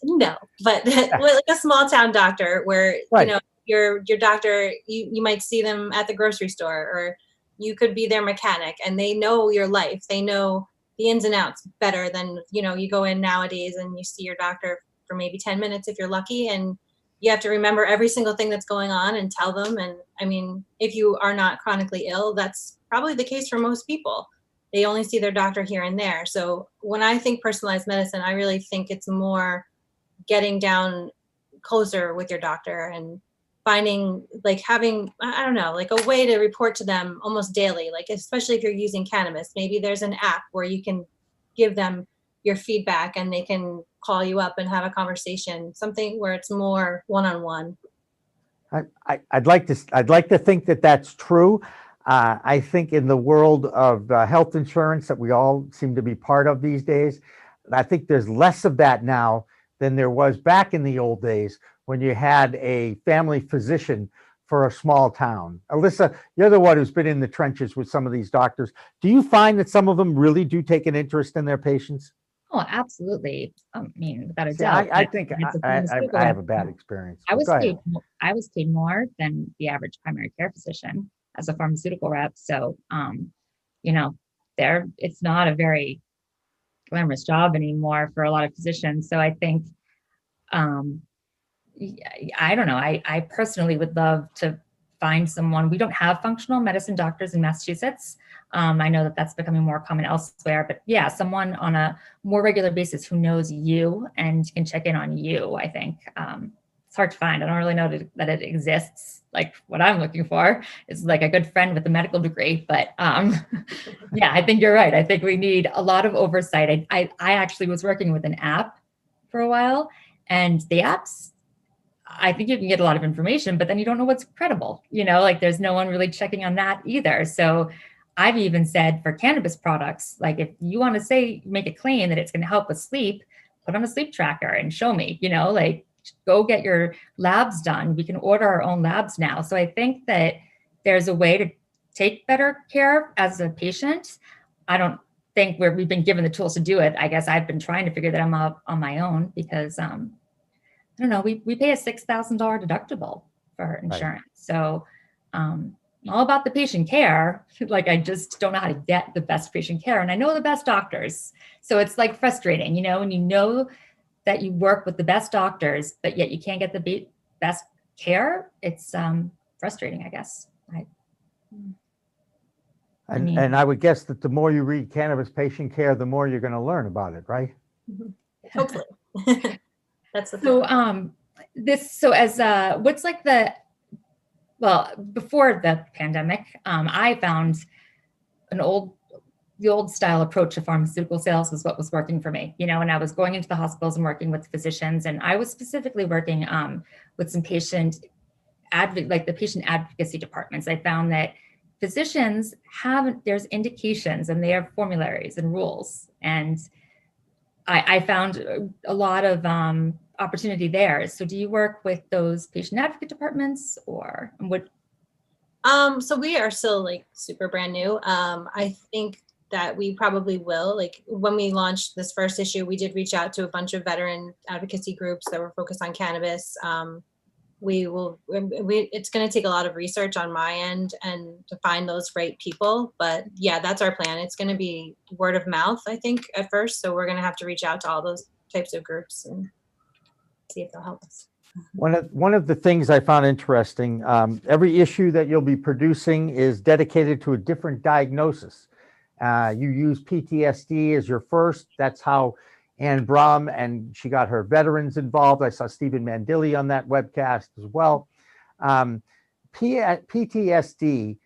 No, but like a small town doctor where, you know, your doctor, you might see them at the grocery store, or you could be their mechanic, and they know your life. They know the ins and outs better than, you know, you go in nowadays and you see your doctor for maybe 10 minutes if you're lucky. And you have to remember every single thing that's going on and tell them. And I mean, if you are not chronically ill, that's probably the case for most people. They only see their doctor here and there. So when I think personalized medicine, I really think it's more getting down closer with your doctor and finding, like, having, I don't know, like a way to report to them almost daily, like especially if you're using cannabis. Maybe there's an app where you can give them your feedback and they can call you up and have a conversation, something where it's more one-on-one. I'd like to think that that's true. I think in the world of health insurance that we all seem to be part of these days, I think there's less of that now than there was back in the old days when you had a family physician for a small town. Alissa, you're the one who's been in the trenches with some of these doctors. Do you find that some of them really do take an interest in their patients? Oh, absolutely. I mean, without a See, doubt. I think It's a I pharmaceutical have a rep. bad experience. I was Go ahead. paid more than the average primary care physician as a pharmaceutical rep. So, you know, it's not a very glamorous job anymore for a lot of physicians. So I think, I don't know. I personally would love to find someone. We don't have functional medicine doctors in Massachusetts. I know that that's becoming more common elsewhere, but yeah, someone on a more regular basis who knows you and can check in on you. I think it's hard to find. I don't really know that it exists. Like what I'm looking for is like a good friend with a medical degree, but yeah, I think you're right. I think we need a lot of oversight. I actually was working with an app for a while, and the apps, I think you can get a lot of information, but then you don't know what's credible, like there's no one really checking on that either. So I've even said for cannabis products, like if you want to make a claim that it's going to help with sleep, put on a sleep tracker and show me, like go get your labs done. We can order our own labs now. So I think that there's a way to take better care as a patient. I don't think we've been given the tools to do it. I guess I've been trying to figure that out on my own because, I don't know, we pay a $6,000 deductible for insurance. Right. So all about the patient care. Like I just don't know how to get the best patient care. And I know the best doctors. So it's like frustrating, when you know that you work with the best doctors, but yet you can't get the best care. It's frustrating, I guess. And I would guess that the more you read cannabis patient care, the more you're going to learn about it, right? Hopefully. That's the thing. What's like before the pandemic, I found the old style approach to pharmaceutical sales was what was working for me, and I was going into the hospitals and working with physicians, and I was specifically working with some patient advocacy departments. I found that physicians there's indications and they have formularies and rules. And I found a lot of opportunity there. So do you work with those patient advocate departments or what? So we are still like super brand new. I think that we probably will, like when we launched this first issue, we did reach out to a bunch of veteran advocacy groups that were focused on cannabis. It's going to take a lot of research on my end and to find those right people. But yeah, that's our plan. It's going to be word of mouth, I think, at first. So we're going to have to reach out to all those types of groups and see if they'll help us. One of the things I found interesting, every issue that you'll be producing is dedicated to a different diagnosis. You use PTSD as your first. That's how Ann Brum, and she got her veterans involved. I saw Stephen Mandilli on that webcast as well. PTSD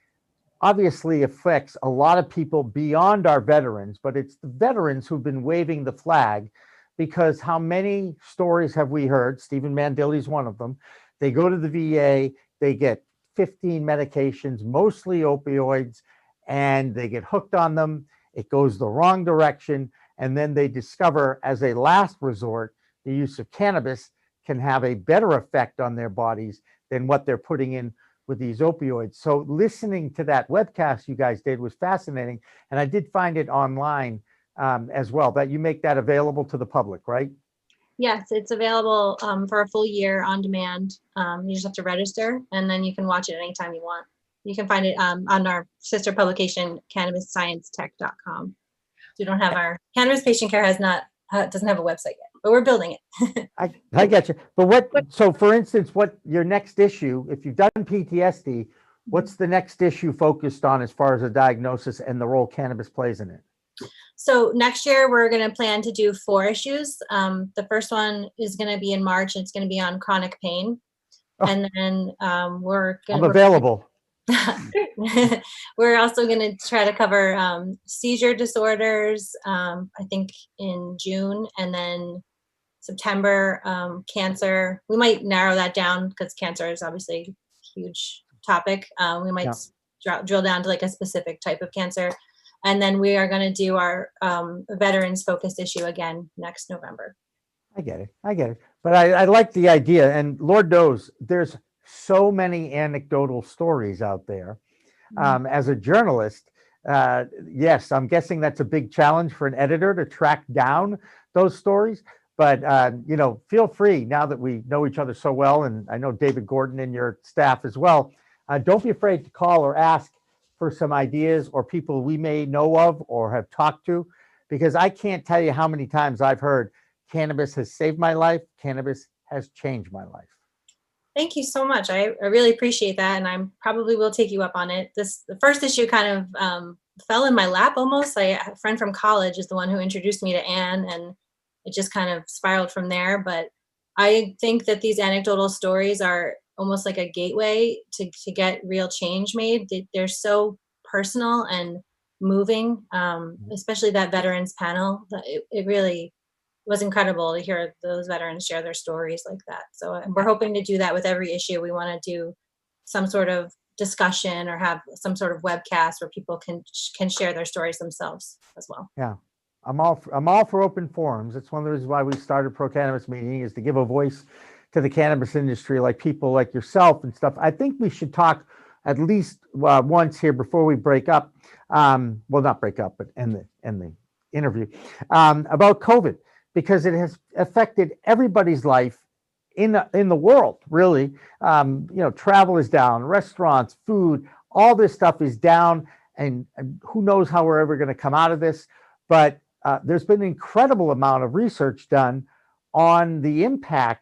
obviously affects a lot of people beyond our veterans, but it's the veterans who've been waving the flag, because how many stories have we heard? Stephen Mandilli is one of them. They go to the VA, they get 15 medications, mostly opioids, and they get hooked on them. It goes the wrong direction. And then they discover, as a last resort, the use of cannabis can have a better effect on their bodies than what they're putting in with these opioids. So listening to that webcast you guys did was fascinating. And I did find it online as well, that you make that available to the public, right? Yes, it's available for a full year on demand. You just have to register and then you can watch it anytime you want. You can find it on our sister publication, CannabisScienceTech.com. We don't have our cannabis patient care has not It doesn't have a website yet, but we're building it. I get you. But so for instance, what your next issue, if you've done PTSD, what's the next issue focused on as far as a diagnosis and the role cannabis plays in it? So next year we're going to plan to do 4 issues. The first one is going to be in March. It's going to be on chronic pain. Oh. And then we're going I'm available. we're also going to try to cover seizure disorders, I think in June, and then September, cancer. We might narrow that down because cancer is obviously a huge topic. We might drill down to like a specific type of cancer. And then we are going to do our veterans focused issue again next November. I get it. But I like the idea. And Lord knows there's so many anecdotal stories out there. As a journalist, yes, I'm guessing that's a big challenge for an editor to track down those stories. But, feel free, now that we know each other so well, and I know David Gordon and your staff as well, don't be afraid to call or ask for some ideas or people we may know of or have talked to, because I can't tell you how many times I've heard cannabis has saved my life. Cannabis has changed my life. Thank you so much. I really appreciate that. And I probably will take you up on it. The first issue kind of fell in my lap almost. A friend from college is the one who introduced me to Anne, and it just kind of spiraled from there. But I think that these anecdotal stories are almost like a gateway to get real change made. They're so personal and moving, especially that veterans panel. It really was incredible to hear those veterans share their stories like that. So we're hoping to do that with every issue. We want to do some sort of discussion or have some sort of webcast where people can share their stories themselves as well. Yeah. I'm all for open forums. It's one of the reasons why we started Pro Cannabis Meeting, is to give a voice to the cannabis industry, like people like yourself and stuff. I think we should talk at least once here before we break up. Well, not break up, but end the interview, about COVID, because it has affected everybody's life in the world, really. Travel is down, restaurants, food, all this stuff is down, and who knows how we're ever going to come out of this. But there's been an incredible amount of research done on the impact,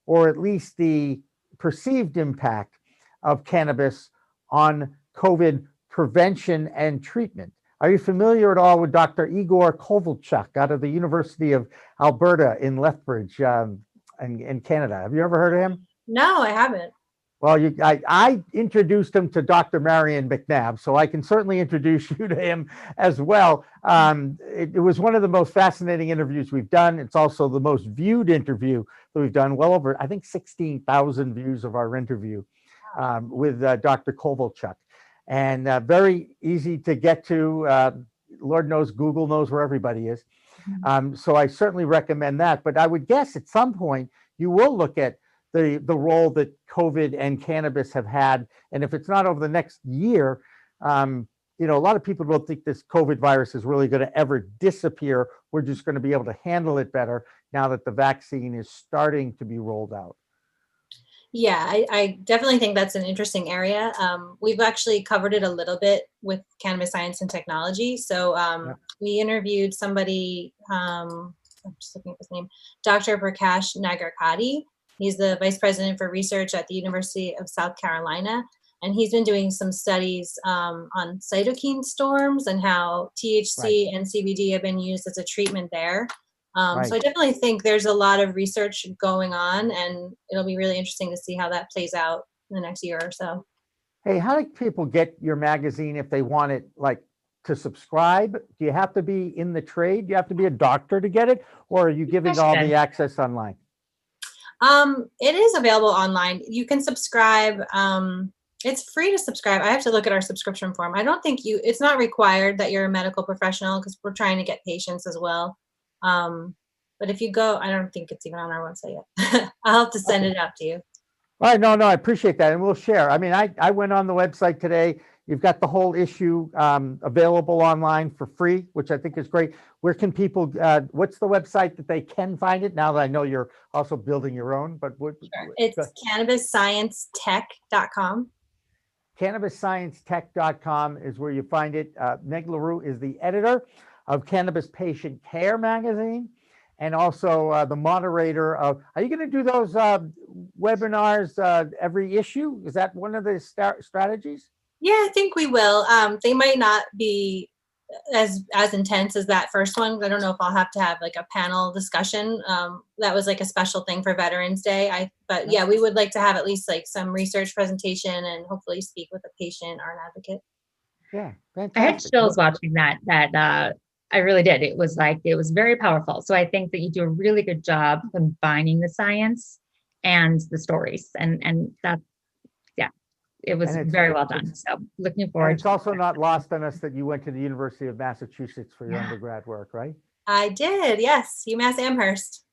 or at least the perceived impact, of cannabis on COVID prevention and treatment. Are you familiar at all with Dr. Igor Kovalchuk out of the University of Alberta in Lethbridge in Canada? Have you ever heard of him? No, I haven't. Well, I introduced him to Dr. Marion McNabb, so I can certainly introduce you to him as well. It was one of the most fascinating interviews we've done. It's also the most viewed interview that we've done, well over, I think, 16,000 views of our interview with Dr. Kovalchuk. And very easy to get to. Lord knows Google knows where everybody is. So I certainly recommend that. But I would guess at some point you will look at the role that COVID and cannabis have had. And if it's not over the next year, a lot of people don't think this COVID virus is really going to ever disappear. We're just going to be able to handle it better now that the vaccine is starting to be rolled out. Yeah, I definitely think that's an interesting area. We've actually covered it a little bit with Cannabis Science and Technology. So we interviewed somebody, I'm just looking up his name, Dr. Prakash Nagarkati. He's the vice president for research at the University of South Carolina. And he's been doing some studies on cytokine storms and how THC and CBD have been used as a treatment there. So I definitely think there's a lot of research going on, and it'll be really interesting to see how that plays out in the next year or so. Hey, how do people get your magazine if they want it, like, to subscribe? Do you have to be in the trade? Do you have to be a doctor to get it? Or are you giving all the access online? It is available online. You can subscribe. It's free to subscribe. I have to look at our subscription form. I don't think it's not required that you're a medical professional, because we're trying to get patients as well. But if you go, I don't think it's even on our website yet. I'll have to send it out to you. All right, no, I appreciate that. And we'll share. I mean, I went on the website today. You've got the whole issue available online for free, which I think is great. Where can people, what's the website that they can find it, now that I know you're also building your own? But Sure. It's CannabisScienceTech.com. CannabisScienceTech.com is where you find it. Meg LaRue is the editor of Cannabis Patient Care magazine. and also the moderator of, are you going to do those webinars every issue? Is that one of the strategies? Yeah, I think we will. They might not be as intense as that first one. I don't know if I'll have to have like a panel discussion. That was like a special thing for Veterans Day. But yeah, we would like to have at least like some research presentation and hopefully speak with a patient or an advocate. Yeah, I had fantastic. chills watching that. I really did. It was very powerful. So I think that you do a really good job combining the science and the stories, and that, yeah, it was very well done. So looking And forward. it's also not lost on us that you went to the University of Massachusetts for your undergrad work, right? I did, yes, UMass Amherst.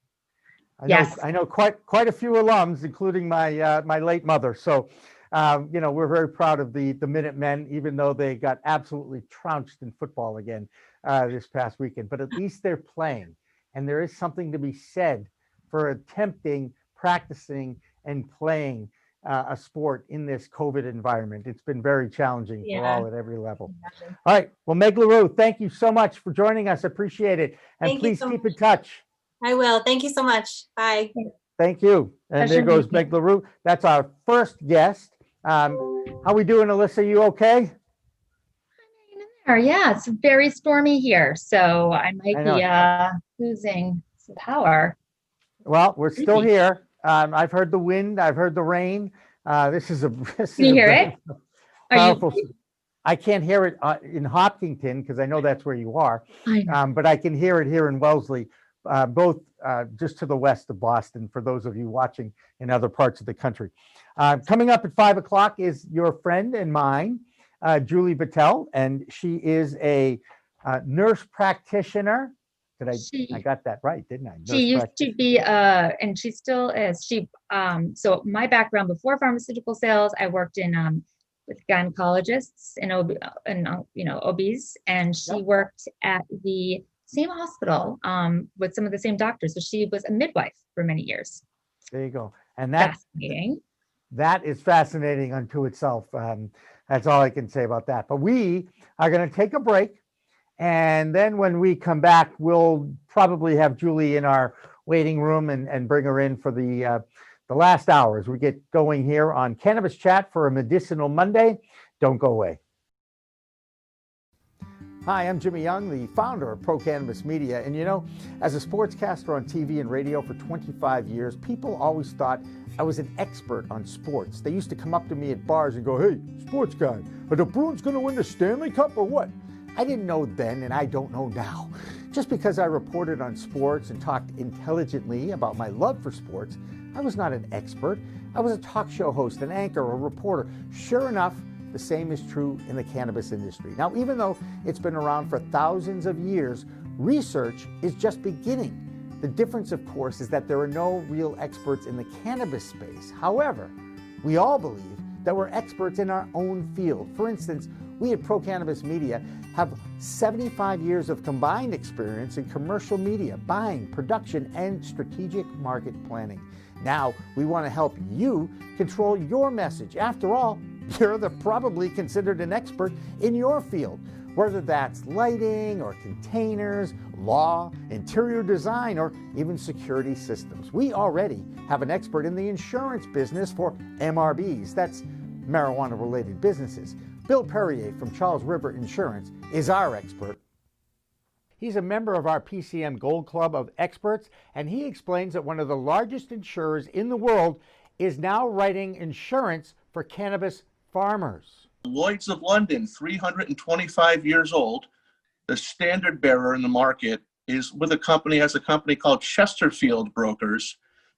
Yes. I know quite a few alums, including my my late mother. So, we're very proud of the Minutemen, even though they got absolutely trounced in football again this past weekend. But at least they're playing, and there is something to be said for attempting, practicing, and playing a sport in this COVID environment. It's been very challenging for all at every level. All right. Well, Meg LaRue, thank you so much for joining us. Appreciate it. And Thank you please so keep in touch. I will. Thank you so much. Bye. Thank you. And there goes Meg LaRue. That's our first guest. How we doing, Alyssa? You okay? Yeah, it's very stormy here, so I might be losing some power. Well, we're still here. I've heard the wind. I've heard the rain. This is Can you hear it? Powerful. I can't hear it in Hopkinton because I know that's where you are. But I can hear it here in Wellesley, both just to the west of Boston, for those of you watching in other parts of the country. Coming up at 5 o'clock is your friend and mine, Julie Battel, and she is a nurse practitioner. I got that right, didn't I? She used to be, and she still is. So my background before pharmaceutical sales, I worked in with gynecologists and OBs, and she worked at the same hospital with some of the same doctors. So she was a midwife for many years. There you go. And that's fascinating. That is fascinating unto itself. That's all I can say about that. But we are going to take a break. And then when we come back, we'll probably have Julie in our waiting room and bring her in for the last hour as we get going here on Cannabis Chat for a Medicinal Monday. Don't go away. Hi, I'm Jimmy Young, the founder of Pro Cannabis Media. And as a sportscaster on TV and radio for 25 years, people always thought I was an expert on sports. They used to come up to me at bars and go, "Hey, sports guy, are the Bruins going to win the Stanley Cup or what?" I didn't know then, and I don't know now. Just because I reported on sports and talked intelligently about my love for sports, I was not an expert. I was a talk show host, an anchor, a reporter. Sure enough, the same is true in the cannabis industry. Now, even though it's been around for thousands of years, research is just beginning. The difference, of course, is that there are no real experts in the cannabis space. However, we all believe that we're experts in our own field. For instance, we at Pro Cannabis Media have 75 years of combined experience in commercial media, buying, production, and strategic market planning. Now, we want to help you control your message. After all, you're probably considered an expert in your field, whether that's lighting or containers, law, interior design, or even security systems. We already have an expert in the insurance business for MRBs. That's marijuana-related businesses. Bill Perrier from Charles River Insurance is our expert. He's a member of our PCM Gold Club of experts, and he explains that one of the largest insurers in the world is now writing insurance for cannabis farmers. Lloyd's of London, 325 years old, the standard bearer in the market, is with a company called Chesterfield Brokers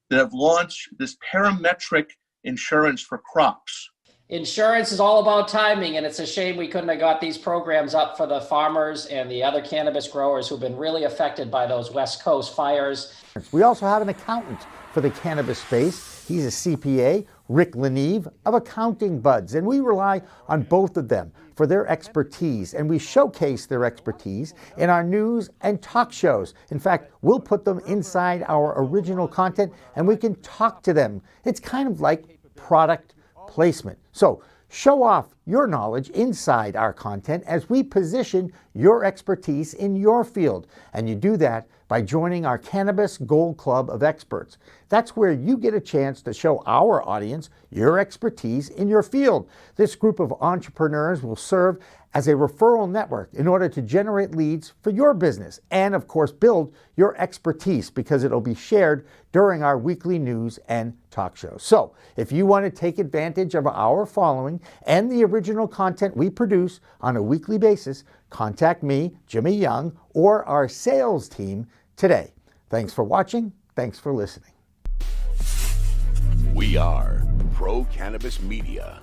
that have launched this parametric insurance for crops. Insurance is all about timing, and it's a shame we couldn't have got these programs up for the farmers and the other cannabis growers who've been really affected by those West Coast fires. We also have an accountant for the cannabis space. He's a CPA, Rick Leneve of Accounting Buds, and we rely on both of them for their expertise, and we showcase their expertise in our news and talk shows. In fact, we'll put them inside our original content, and we can talk to them. It's kind of like product placement. So Show off your knowledge inside our content as we position your expertise in your field. And you do that by joining our Cannabis Gold Club of Experts. That's where you get a chance to show our audience your expertise in your field. This group of entrepreneurs will serve as a referral network in order to generate leads for your business and, of course, build your expertise because it'll be shared during our weekly news and talk shows. So, if you want to take advantage of our following and the original content we produce on a weekly basis, contact me, Jimmy Young, or our sales team today. Thanks for watching. Thanks for listening. We are Pro Cannabis Media.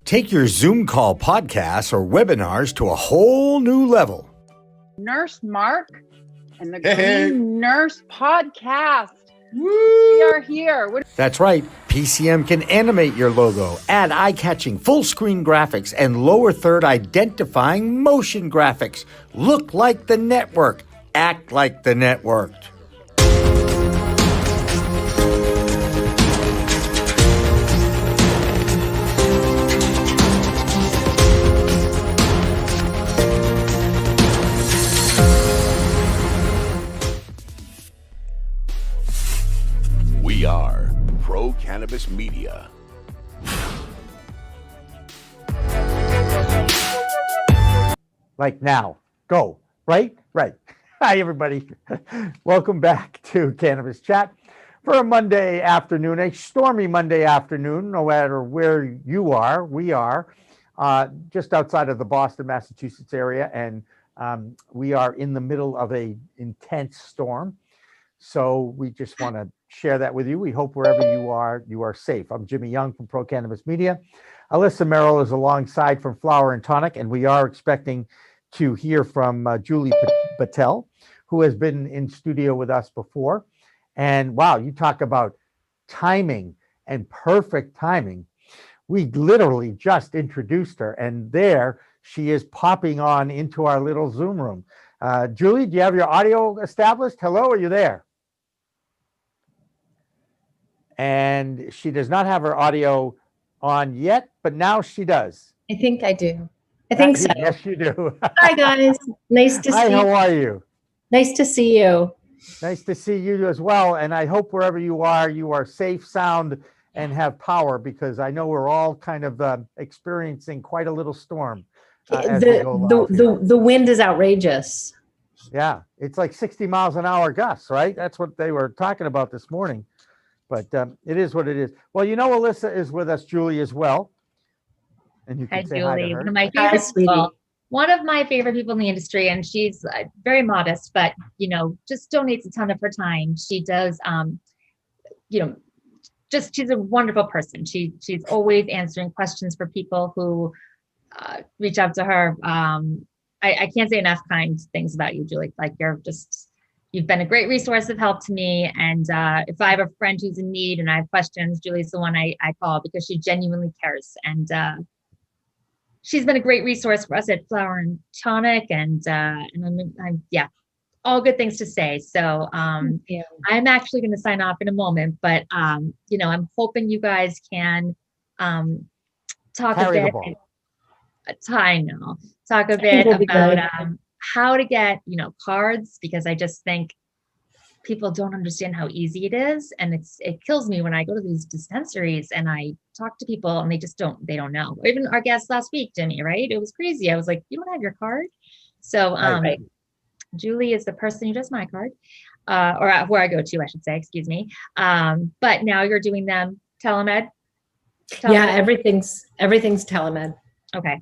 Take your Zoom call podcasts or webinars to a whole new level. Nurse Mark and the Green Nurse Podcast. We are here. That's right. PCM can animate your logo, add eye-catching full-screen graphics, and lower third identifying motion graphics. Look like the network. Act like the networked. We are Pro Cannabis Media. Like now. Go. Right? Right. Hi, everybody. Welcome back to Cannabis Chat for a Monday afternoon, a stormy Monday afternoon, no matter where you are. We are just outside of the Boston, Massachusetts area, and we are in the middle of an intense storm. So we just want to share that with you. We hope wherever you are safe. I'm Jimmy Young from Pro Cannabis Media. Alissa Merrill is alongside from Flower and Tonic, and we are expecting to hear from Julie Battel, who has been in studio with us before. And wow, you talk about timing and perfect timing. We literally just introduced her, and there she is popping on into our little Zoom room. Julie, do you have your audio established? Hello, are you there? And she does not have her audio on yet, but now she does. I think I do. I think so. Yes, you do. Hi, guys. Nice to Hi, see how you. are you? Nice to see you. Nice to see you as well. And I hope wherever you are safe, sound, and have power, because I know we're all kind of experiencing quite a little storm. As we go live here. The wind is outrageous. Yeah, it's like 60 miles an hour gusts, right? That's what they were talking about this morning. But it is what it is. Well, you know, Alissa is with us, Julie, as well. And you can Hi, say hi to Julie. her. One of my Hi, favorite sweetie. people. One of my favorite people in the industry, and she's very modest, but just donates a ton of her time. She does, she's a wonderful person. She's always answering questions for people who reach out to her. I can't say enough kind things about you, Julie. Like you've been a great resource of help to me. And if I have a friend who's in need and I have questions, Julie's the one I call because she genuinely cares. And she's been a great resource for us at Flower and Tonic. And I'm all good things to say. So I'm actually going to sign off in a moment, but I'm hoping you guys can talk a bit. Talk a bit about how to get, cards, because I just think people don't understand how easy it is. And it kills me when I go to these dispensaries and I talk to people and they don't know. Even our guest last week, Jimmy, right? It was crazy. I was like, you don't have your card? So Right. Julie is the person who does my card, or where I go to, I should say, excuse me. But now you're doing them telemed. Yeah, everything's telemed. Okay.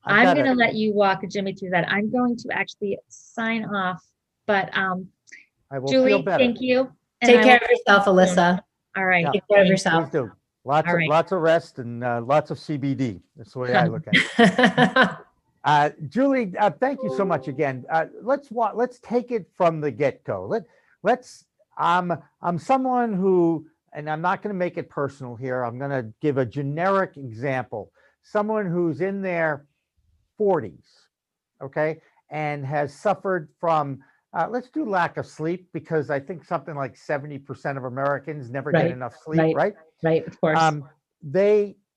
I'm going to let you walk Jimmy through that. I'm going to actually sign off, but I will Julie, feel better. thank you. And Take I care will- of yourself, Alyssa. All right. Yeah. Take care of Thank yourself. Please do. Lots of rest and lots of CBD. That's the way I look at it. Julie, thank you so much again. Let's take it from the get-go. I'm someone who, and I'm not going to make it personal here. I'm going to give a generic example. Someone who's in their 40s, okay, and has suffered from let's do lack of sleep, because I think something like 70% of Americans never get Right, enough sleep, right? Right, of course.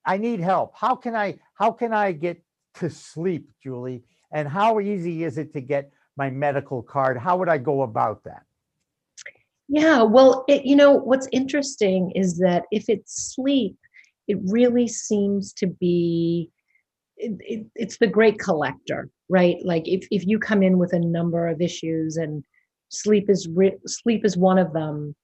I need help. How can I get to sleep, Julie? And how easy is it to get my medical card? How would I go about that? Yeah, well, what's interesting is that if it's sleep, it really seems to be, it's the great collector, right? Like if you come in with a number of issues and sleep is one of them,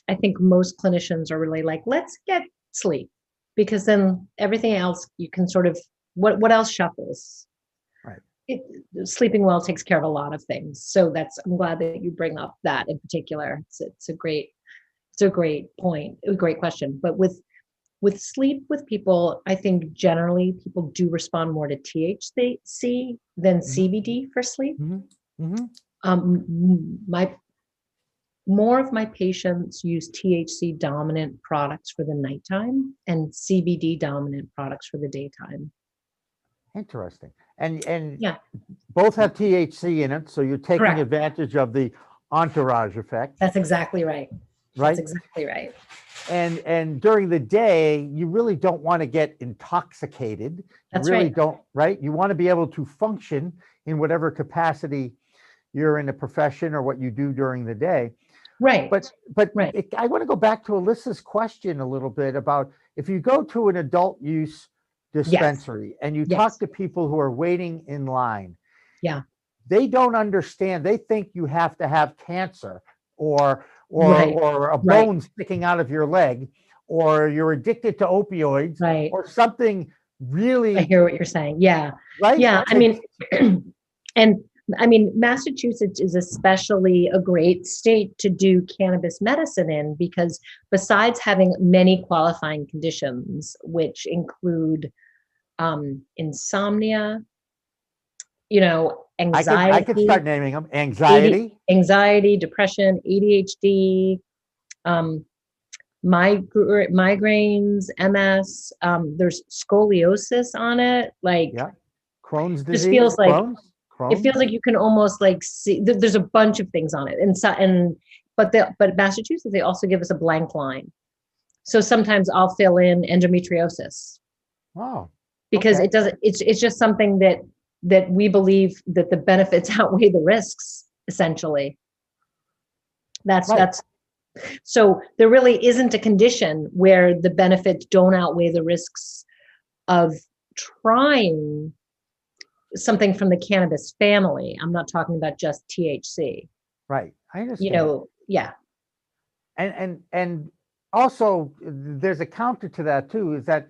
I think most clinicians are really like, let's get sleep, because then everything else you can sort of, what else shuffles? Right. Sleeping well takes care of a lot of things. So I'm glad that you bring up that in particular. It's a great point, a great question. But with sleep with people, I think generally people do respond more to THC than CBD for sleep. More of my patients use THC dominant products for the nighttime and CBD dominant products for the daytime. Interesting. And Yeah, both have THC in it, so you're taking Correct. advantage of the entourage effect. that's exactly right. Right. That's exactly right. And during the day, you really don't want to get intoxicated. That's you really right. don't, right? You want to be able to function in whatever capacity you're in the profession or what you do during the day. Right. But Right. I want to go back to Alyssa's question a little bit about if you go to an adult use dispensary and you Yes. talk to people who are waiting in line. Yeah. They don't understand. They think you have to have cancer or Right. a bone sticking out of your leg, or you're addicted to opioids, Right. or something really. I hear what you're saying. Yeah. Right. Yeah. I mean, Massachusetts is especially a great state to do cannabis medicine in, because besides having many qualifying conditions, which include insomnia, anxiety. I could start naming them. Anxiety, depression, ADHD, migraines, MS. There's scoliosis on it. Like, Crohn's disease. Just feels like Crohn's? it feels like you can almost like see. There's a bunch of things on it, but Massachusetts, they also give us a blank line. So sometimes I'll fill in endometriosis. Wow. Because Okay. it doesn't. It's just something that we believe that the benefits outweigh the risks. Essentially, that's. So there really isn't a condition where the benefits don't outweigh the risks of trying something from the cannabis family. I'm not talking about just THC. Right. I understand. Yeah. And also there's a counter to that too, is that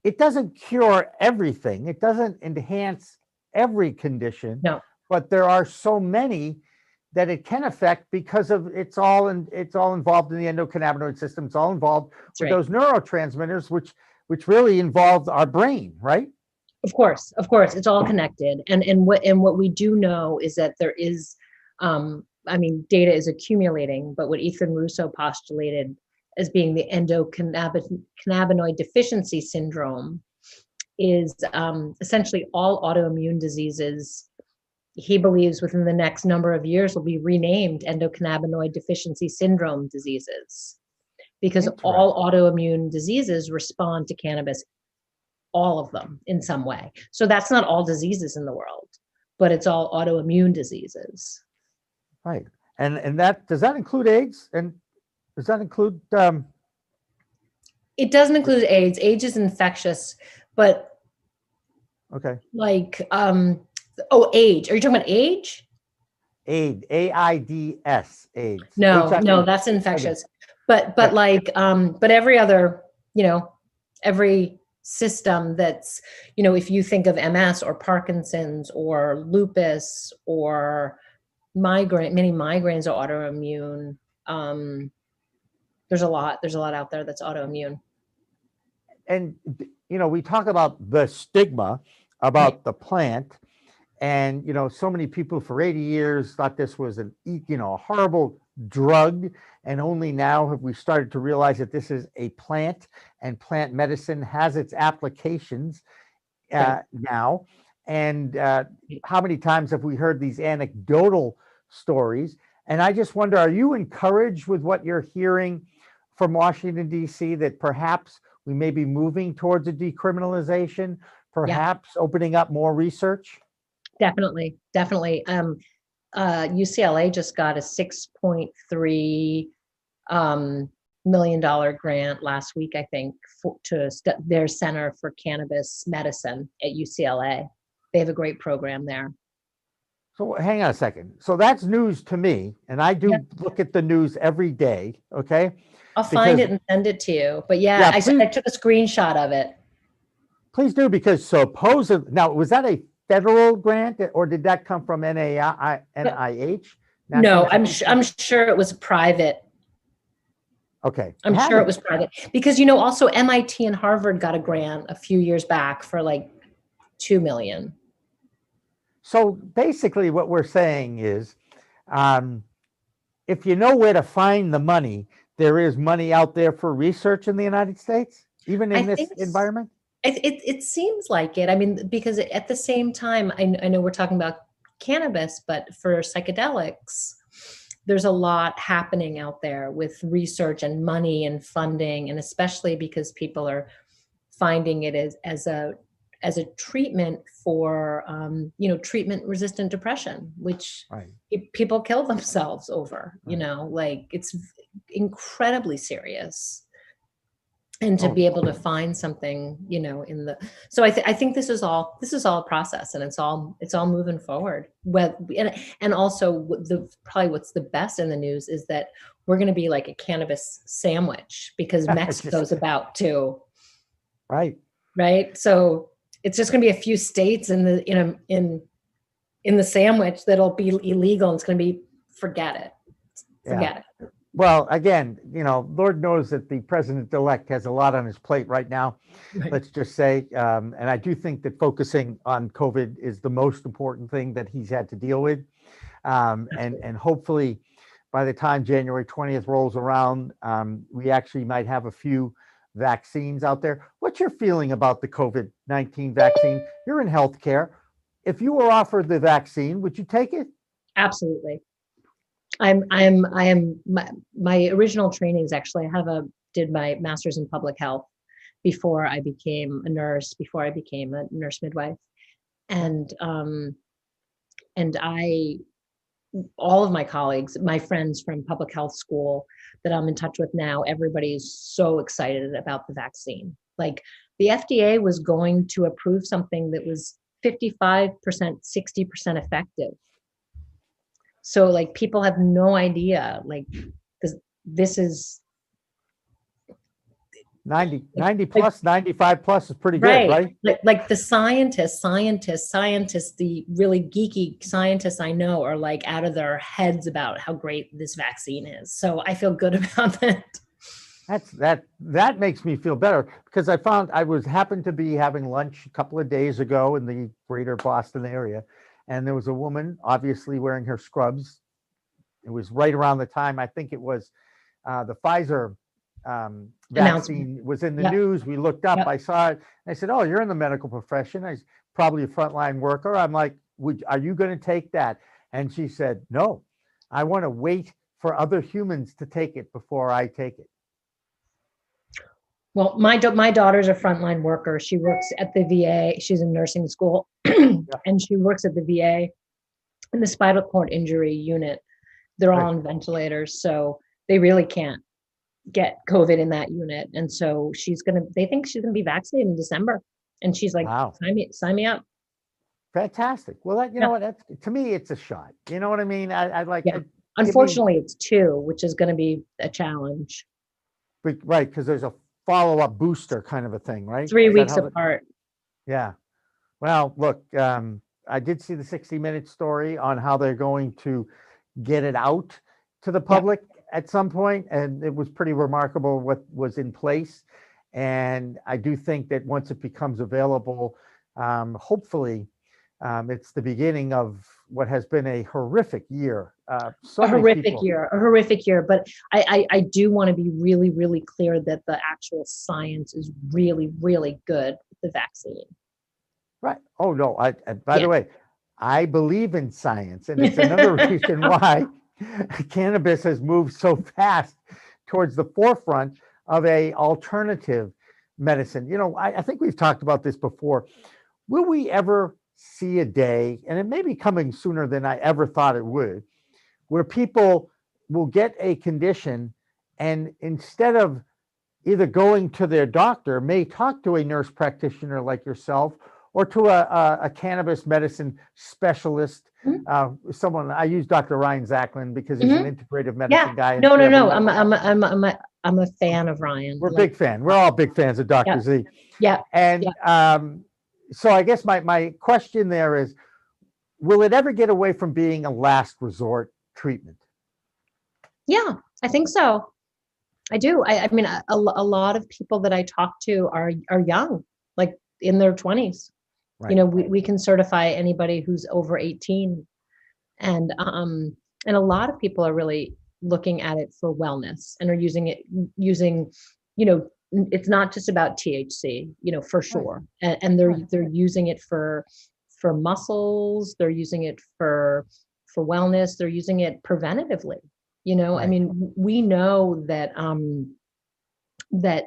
it doesn't cure everything. It doesn't enhance every condition. No. But there are so many that it can affect because of it's all involved in the endocannabinoid system. It's all involved with those neurotransmitters, which really involve our brain, right? Of course, it's all connected. And what we do know is that there is, data is accumulating, but what Ethan Russo postulated as being the endocannabinoid deficiency syndrome is essentially all autoimmune diseases, he believes within the next number of years will be renamed endocannabinoid deficiency syndrome diseases, because all autoimmune diseases respond to cannabis, all of them in some way. So that's not all diseases in the world, but it's all autoimmune diseases. Right. And does that include AIDS? And does that include It doesn't include AIDS. AIDS is infectious, but like age. Are you talking about age? AIDS, AIDS, AIDS. No, that's infectious. But every other, every system that's, if you think of MS or Parkinson's or lupus or many migraines are autoimmune. There's a lot out there that's autoimmune. And, we talk about the stigma about the plant, and, so many people for 80 years thought this was a horrible drug. And only now have we started to realize that this is a plant, and plant medicine has its applications now. And how many times have we heard these anecdotal stories? And I just wonder, are you encouraged with what you're hearing from Washington, D.C., that perhaps we may be moving towards a decriminalization, perhaps opening up more research? Definitely. UCLA just got a $6.3 million grant last week, I think, to their Center for Cannabis Medicine at UCLA. They have a great program there. So hang on a second. So that's news to me, and I do look at the news every day. Okay, I'll find it and send it to you. But I took a screenshot of it. Please do, because supposedly, now, was that a federal grant, or did that come from NIH? No, I'm sure it was private. Okay. I'm sure it was private, because, also MIT and Harvard got a grant a few years back for like $2 million. So basically what we're saying is, if you know where to find the money, there is money out there for research in the United States, even in this environment? It seems like it. I mean, because at the same time, I know we're talking about cannabis, but for psychedelics, there's a lot happening out there with research and money and funding, and especially because people are finding it as a treatment for treatment-resistant depression, which people kill themselves over. Like, it's incredibly serious. And to be able to find something, so I think this is all a process, and it's all moving forward. And also probably what's the best in the news is that we're going to be like a cannabis sandwich, because Mexico's about to. Right. So it's just going to be a few states in the sandwich that'll be illegal, and it's going to be forget it. Well, again, Lord knows that the president-elect has a lot on his plate right now, let's just say. And I do think that focusing on COVID is the most important thing that he's had to deal with. And hopefully by the time January 20th rolls around, we actually might have a few vaccines out there. What's your feeling about the COVID-19 vaccine? You're in healthcare. If you were offered the vaccine, would you take it? Absolutely. My original training is actually, did my master's in public health before I became a nurse, before I became a nurse midwife. And all of my colleagues, my friends from public health school that I'm in touch with now, everybody's so excited about the vaccine. Like, the FDA was going to approve something that was 55%, 60% effective. So, like, people have no idea, like, this is 90 plus, 95 plus is pretty good, right? Like the scientists, the really geeky scientists I know are like out of their heads about how great this vaccine is. So I feel good about that. That makes me feel better, because I found happened to be having lunch a couple of days ago in the greater Boston area. And there was a woman obviously wearing her scrubs. It was right around the time, I think it was the Pfizer vaccine was in the news. We looked up, I saw it. I said, "Oh, you're in the medical profession. I was probably a frontline worker." I'm like, "Are you going to take that?" And she said, "No, I want to wait for other humans to take it before I take it." Well, my daughter's a frontline worker. She works at the VA. She's in nursing school, and she works at the VA in the spinal cord injury unit. They're all on ventilators, so they really can't get COVID in that unit. And so they think she's gonna be vaccinated in December. And she's like, "Wow, sign me up." Fantastic. Well, you know what? To me, it's a shot. You know what I mean? I like. Yeah. Unfortunately, it's 2, which is going to be a challenge. Right, because there's a follow-up booster kind of a thing, right? 3 weeks apart. Yeah. Well, look, I did see the 60 Minutes story on how they're going to get it out to the public at some point, and it was pretty remarkable what was in place. And I do think that once it becomes available, hopefully it's the beginning of what has been a horrific year. A horrific year. But I do want to be really, really clear that the actual science is really, really good with the vaccine. Right. Oh, no. By the way, I believe in science, and it's another reason why cannabis has moved so fast towards the forefront of a alternative medicine. You know, I think we've talked about this before. Will we ever see a day, and it may be coming sooner than I ever thought it would, where people will get a condition and instead of either going to their doctor, may talk to a nurse practitioner like yourself or to a cannabis medicine specialist. Someone, I use Dr. Ryan Zachlin because he's an integrative medicine guy. No. I'm a fan of Ryan. We're a big fan. We're all big fans of Dr. Z. Yeah. And so I guess my question there is, will it ever get away from being a last resort treatment? Yeah, I think so. I do. I mean, a lot of people that I talk to are young, like in their 20s. Right. You know, we can certify anybody who's over 18, and a lot of people are really looking at it for wellness and are using, you know, it's not just about THC, you know, for sure, and they're using it for muscles, they're using it for wellness, they're using it preventatively. You know, I mean, we know that that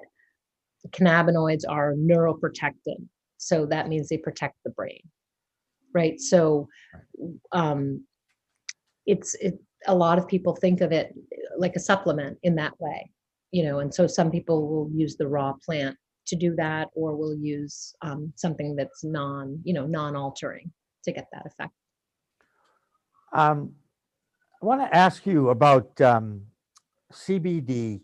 cannabinoids are neuroprotectant, so that means they protect the brain, right? So, it's a lot of people think of it like a supplement in that way, you know, and so some people will use the raw plant to do that, or will use something that's non-altering to get that effect. I want to ask you about CBD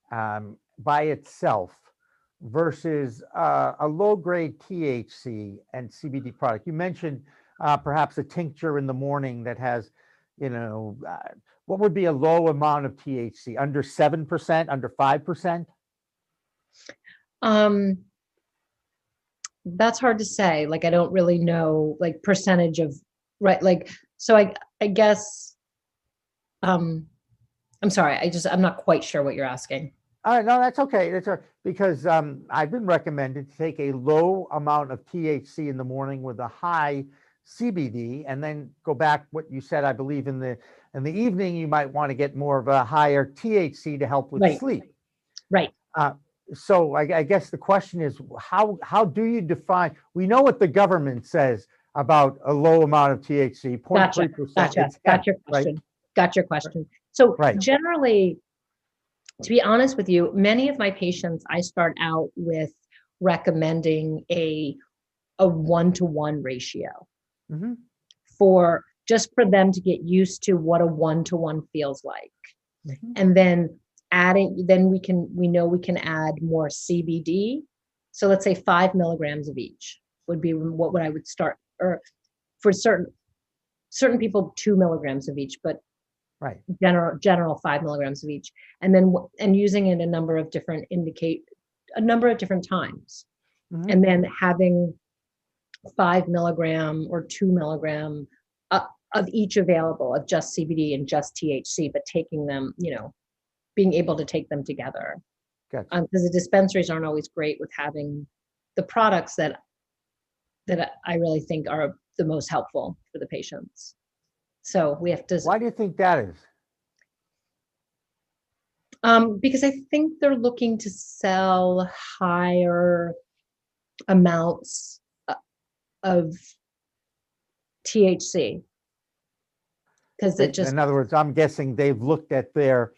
by itself versus a low-grade THC and CBD product. You mentioned perhaps a tincture in the morning that has, you know, what would be a low amount of THC? Under 7%, under 5%? That's hard to say. Like, I don't really know, like, percentage of, right? Like, so I guess, I'm sorry, I'm not quite sure what you're asking. All right, no, that's okay. That's all right. Because I've been recommended to take a low amount of THC in the morning with a high CBD, and then go back what you said. I believe in the evening you might want to get more of a higher THC to help with sleep. Right. So I guess the question is, how do you define? We know what the government says about a low amount of THC, 0.3%. Got your question. Got your question. So generally, to be honest with you, many of my patients, I start out with recommending a 1-to-1 ratio for them to get used to what a 1-to-1 feels like. And then we know we can add more CBD. So let's say 5 milligrams of each would be what I would start, or for certain people, 2 milligrams of each, but general 5 milligrams of each, and then using it a number of different times, and then having 5 milligram or 2 milligram of each available, of just CBD and just THC, but taking them, you know, being able to take them together. Gotcha. Because the dispensaries aren't always great with having the products that I really think are the most helpful for the patients. So we have to. Why do you think that is? Because I think they're looking to sell higher amounts of THC. Because it just. In other words, I'm guessing they've looked at their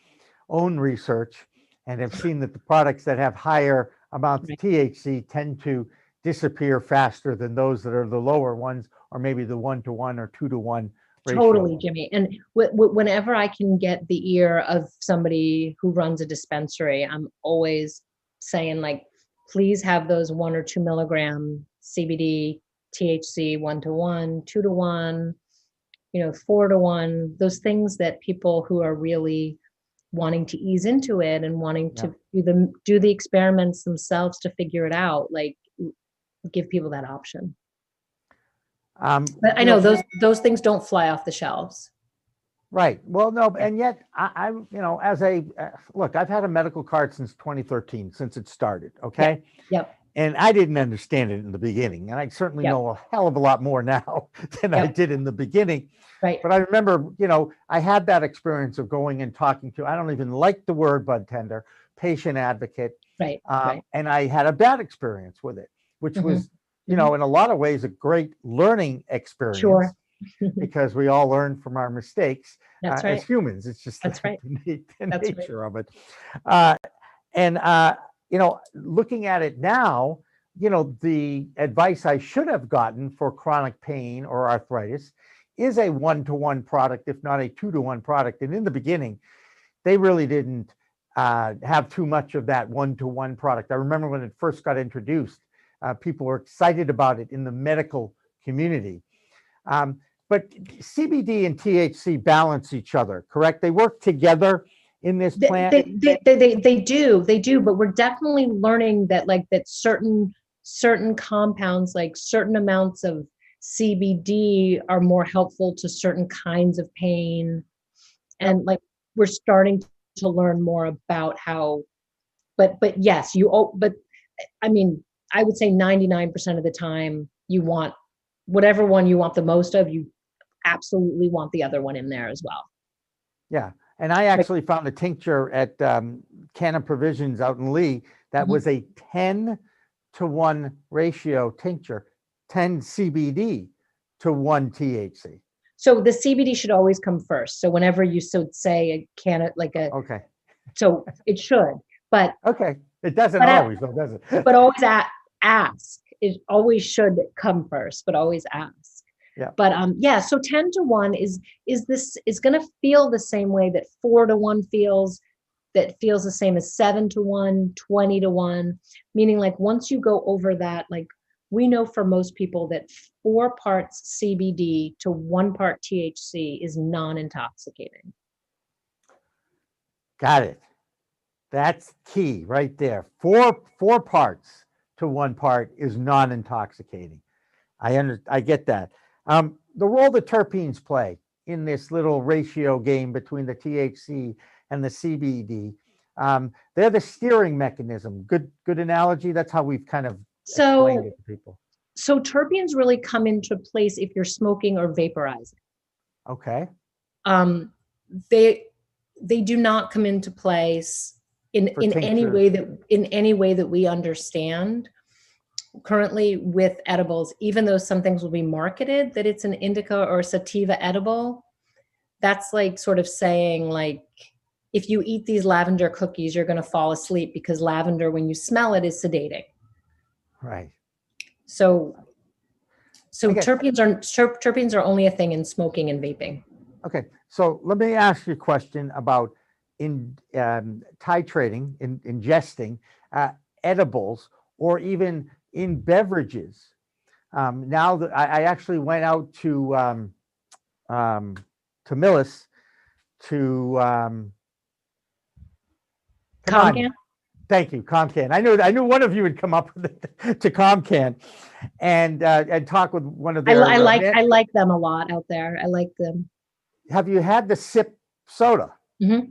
own research and have seen that the products that have higher amounts of THC tend to disappear faster than those that are the lower ones, or maybe the 1-to-1 or 2-to-1 ratio. Totally, Jimmy. And whenever I can get the ear of somebody who runs a dispensary, I'm always saying, like, please have those 1 or 2 milligram CBD, THC 1-to-1, 2-to-1, 4-to-1, those things that people who are really wanting to ease into it and wanting to do the experiments themselves to figure it out, like, give people that option. But I know those things don't fly off the shelves. Right. Well, no, and yet I'm, as a look, I've had a medical card since 2013, since it started. Okay. Yep. And I didn't understand it in the beginning. And I certainly Yep. know a hell of a lot more now than I Yep. did in the beginning. Right. But I remember, I had that experience of going and talking to, I don't even like the word bud tender, patient advocate. Right. Right. And I had a bad experience with it, which Mhm. was, in a lot of ways, a great learning experience. Sure. Because we all learn from our mistakes That's as right. humans. It's just That's right. the That's right. nature of it. And looking at it now, the advice I should have gotten for chronic pain or arthritis is a 1-to-1 product, if not a 2-to-1 product. And in the beginning, they really didn't have too much of that 1-to-1 product. I remember when it first got introduced, people were excited about it in the medical community. But CBD and THC balance each other, correct? They work together in this plant. They do, but we're definitely learning that certain compounds, like certain amounts of CBD, are more helpful to certain kinds of pain, and we're starting to learn more about how. But yes, but I mean, I would say 99% of the time, you want whatever one you want the most of. You absolutely want the other one in there as well. Yeah. And I actually found a tincture at Canna Provisions out in Lee that was a 10-to-1 ratio tincture, 10 CBD to 1 THC. So the CBD should always come first. So whenever you say a canna, okay. So it should, but okay, it doesn't always, though, does it? But always ask. It always should come first, but always ask. Yeah. But so 10-to-1 is going to feel the same way that 4-to-1 feels. That feels the same as 7-to-1, 20-to-1. Meaning, once you go over that, we know for most people that 4 parts CBD to 1 part THC is non-intoxicating. Got it. That's key right there. 4 parts to 1 part is non-intoxicating. I get that. The role the terpenes play in this little ratio game between the THC and the CBD, they're the steering mechanism. Good analogy. That's how we've kind of explained it to people. So terpenes really come into place if you're smoking or vaporizing. Okay. They do not come into place in any way that we understand currently with edibles, even though some things will be marketed that it's an indica or sativa edible. That's sort of saying if you eat these lavender cookies, you're going to fall asleep because lavender, when you smell it, is sedating. Right. So terpenes are only a thing in smoking and vaping. Okay. So let me ask you a question about titrating, ingesting edibles, or even in beverages. Now that I actually went out to Millis to Comcan? Thank you, Comcan. I knew one of you would come up with it, to Comcan and talk with one of their. I like them a lot out there. I like them. Have you had the sip soda? Mm-hmm.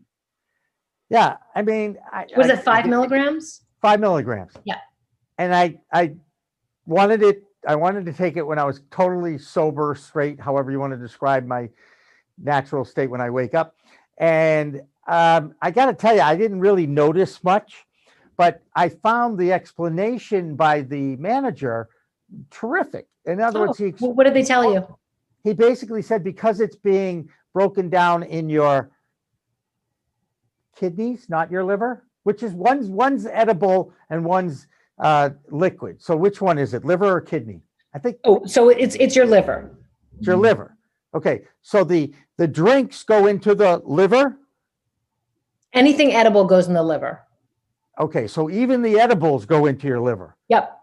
Yeah, I mean, was it 5 milligrams? 5 milligrams. Yeah. And I wanted it. I wanted to take it when I was totally sober, straight, however you want to describe my natural state when I wake up. And I got to tell you, I didn't really notice much, but I found the explanation by the manager terrific. In other words, what did they tell you? He basically said because it's being broken down in your kidneys, not your liver, which is one's edible and one's liquid. So which one is it, liver or kidney? I think. Oh, so it's your liver. It's your liver. Okay, so the drinks go into the liver. Anything edible goes in the liver. Okay, so even the edibles go into your liver. Yep.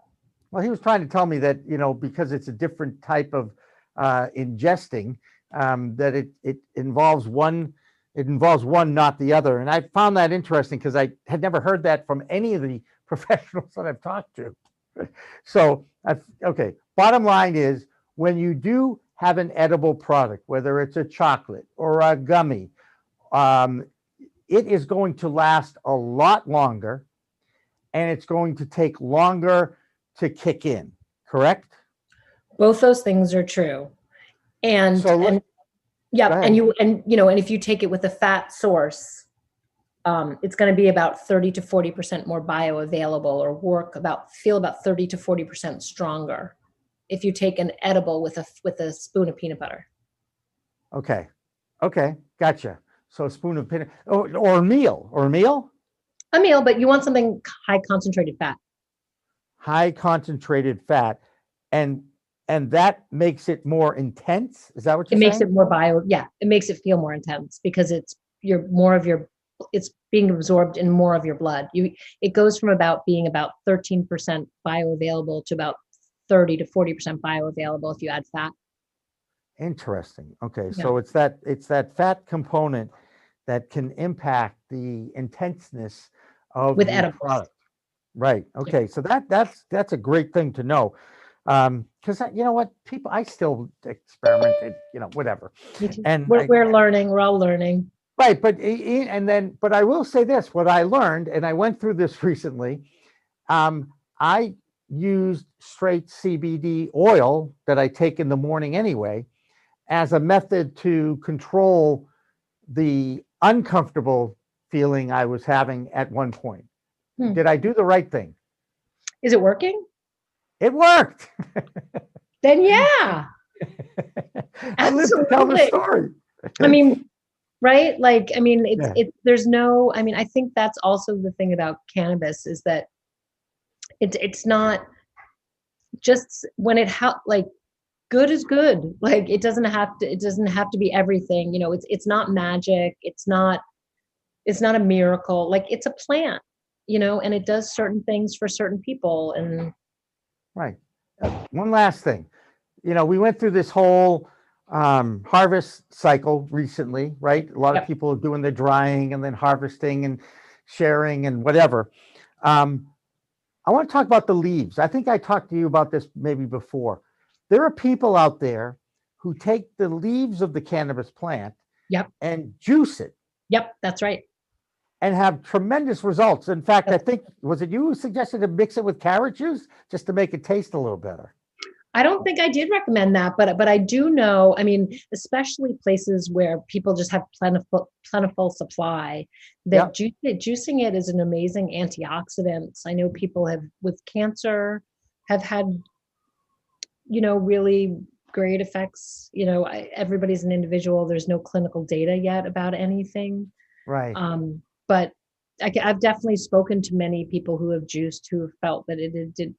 Well, he was trying to tell me that, because it's a different type of ingesting, that it involves one, not the other. And I found that interesting because I had never heard that from any of the professionals that I've talked to. So, okay, bottom line is when you do have an edible product, whether it's a chocolate or a gummy, it is going to last a lot longer, and it's going to take longer to kick in, correct? Both those things are true. And, So and Go yeah, ahead. and if you take it with a fat source, it's going to be about 30 to 40% more bioavailable, or feel about 30 to 40% stronger if you take an edible with a spoon of peanut butter. Okay. Okay. Gotcha. So a spoon of peanut, or a meal, A meal, but you want something high concentrated fat. high concentrated fat, and that makes it more intense. Is that what you're It makes saying? it more it makes it feel more intense because it's being absorbed in more of your blood. It goes from being about 13% bioavailable to about 30 to 40% bioavailable if you add fat. Interesting. Okay. Yeah. So it's that fat component that can impact the intenseness of With the edibles. product. Right. Okay. So that's a great thing to know. Because you know what, I still experimented, whatever. Me too. And We're learning. We're all learning. right, but I will say this: what I learned, and I went through this recently. I used straight CBD oil that I take in the morning anyway, as a method to control the uncomfortable feeling I was having at one point. Did I do the right thing? Is it working? It worked. Then yeah. I live to tell the Absolutely. story. I mean, right? Yeah. There's no, I think that's also the thing about cannabis is that it's not just when good is good. Like it doesn't have to be everything, it's not magic. It's not a miracle. Like it's a plant, and it does certain things for certain people. And Right. One last thing. We went through this whole harvest cycle recently, right? A lot of people are doing the drying and then harvesting and sharing and whatever. I want to talk about the leaves. I think I talked to you about this maybe before. There are people out there who take the leaves of the cannabis plant and juice it. Yep, that's right. And have tremendous results. In fact, I think, was it you who suggested to mix it with carrot juice just to make it taste a little better? I don't think I did recommend that, but I do know, especially places where people just have plentiful supply, that juicing it is an amazing antioxidant. I know people with cancer have had, really great effects. Everybody's an individual. There's no clinical data yet about anything. Right. But I've definitely spoken to many people who have juiced who have felt that it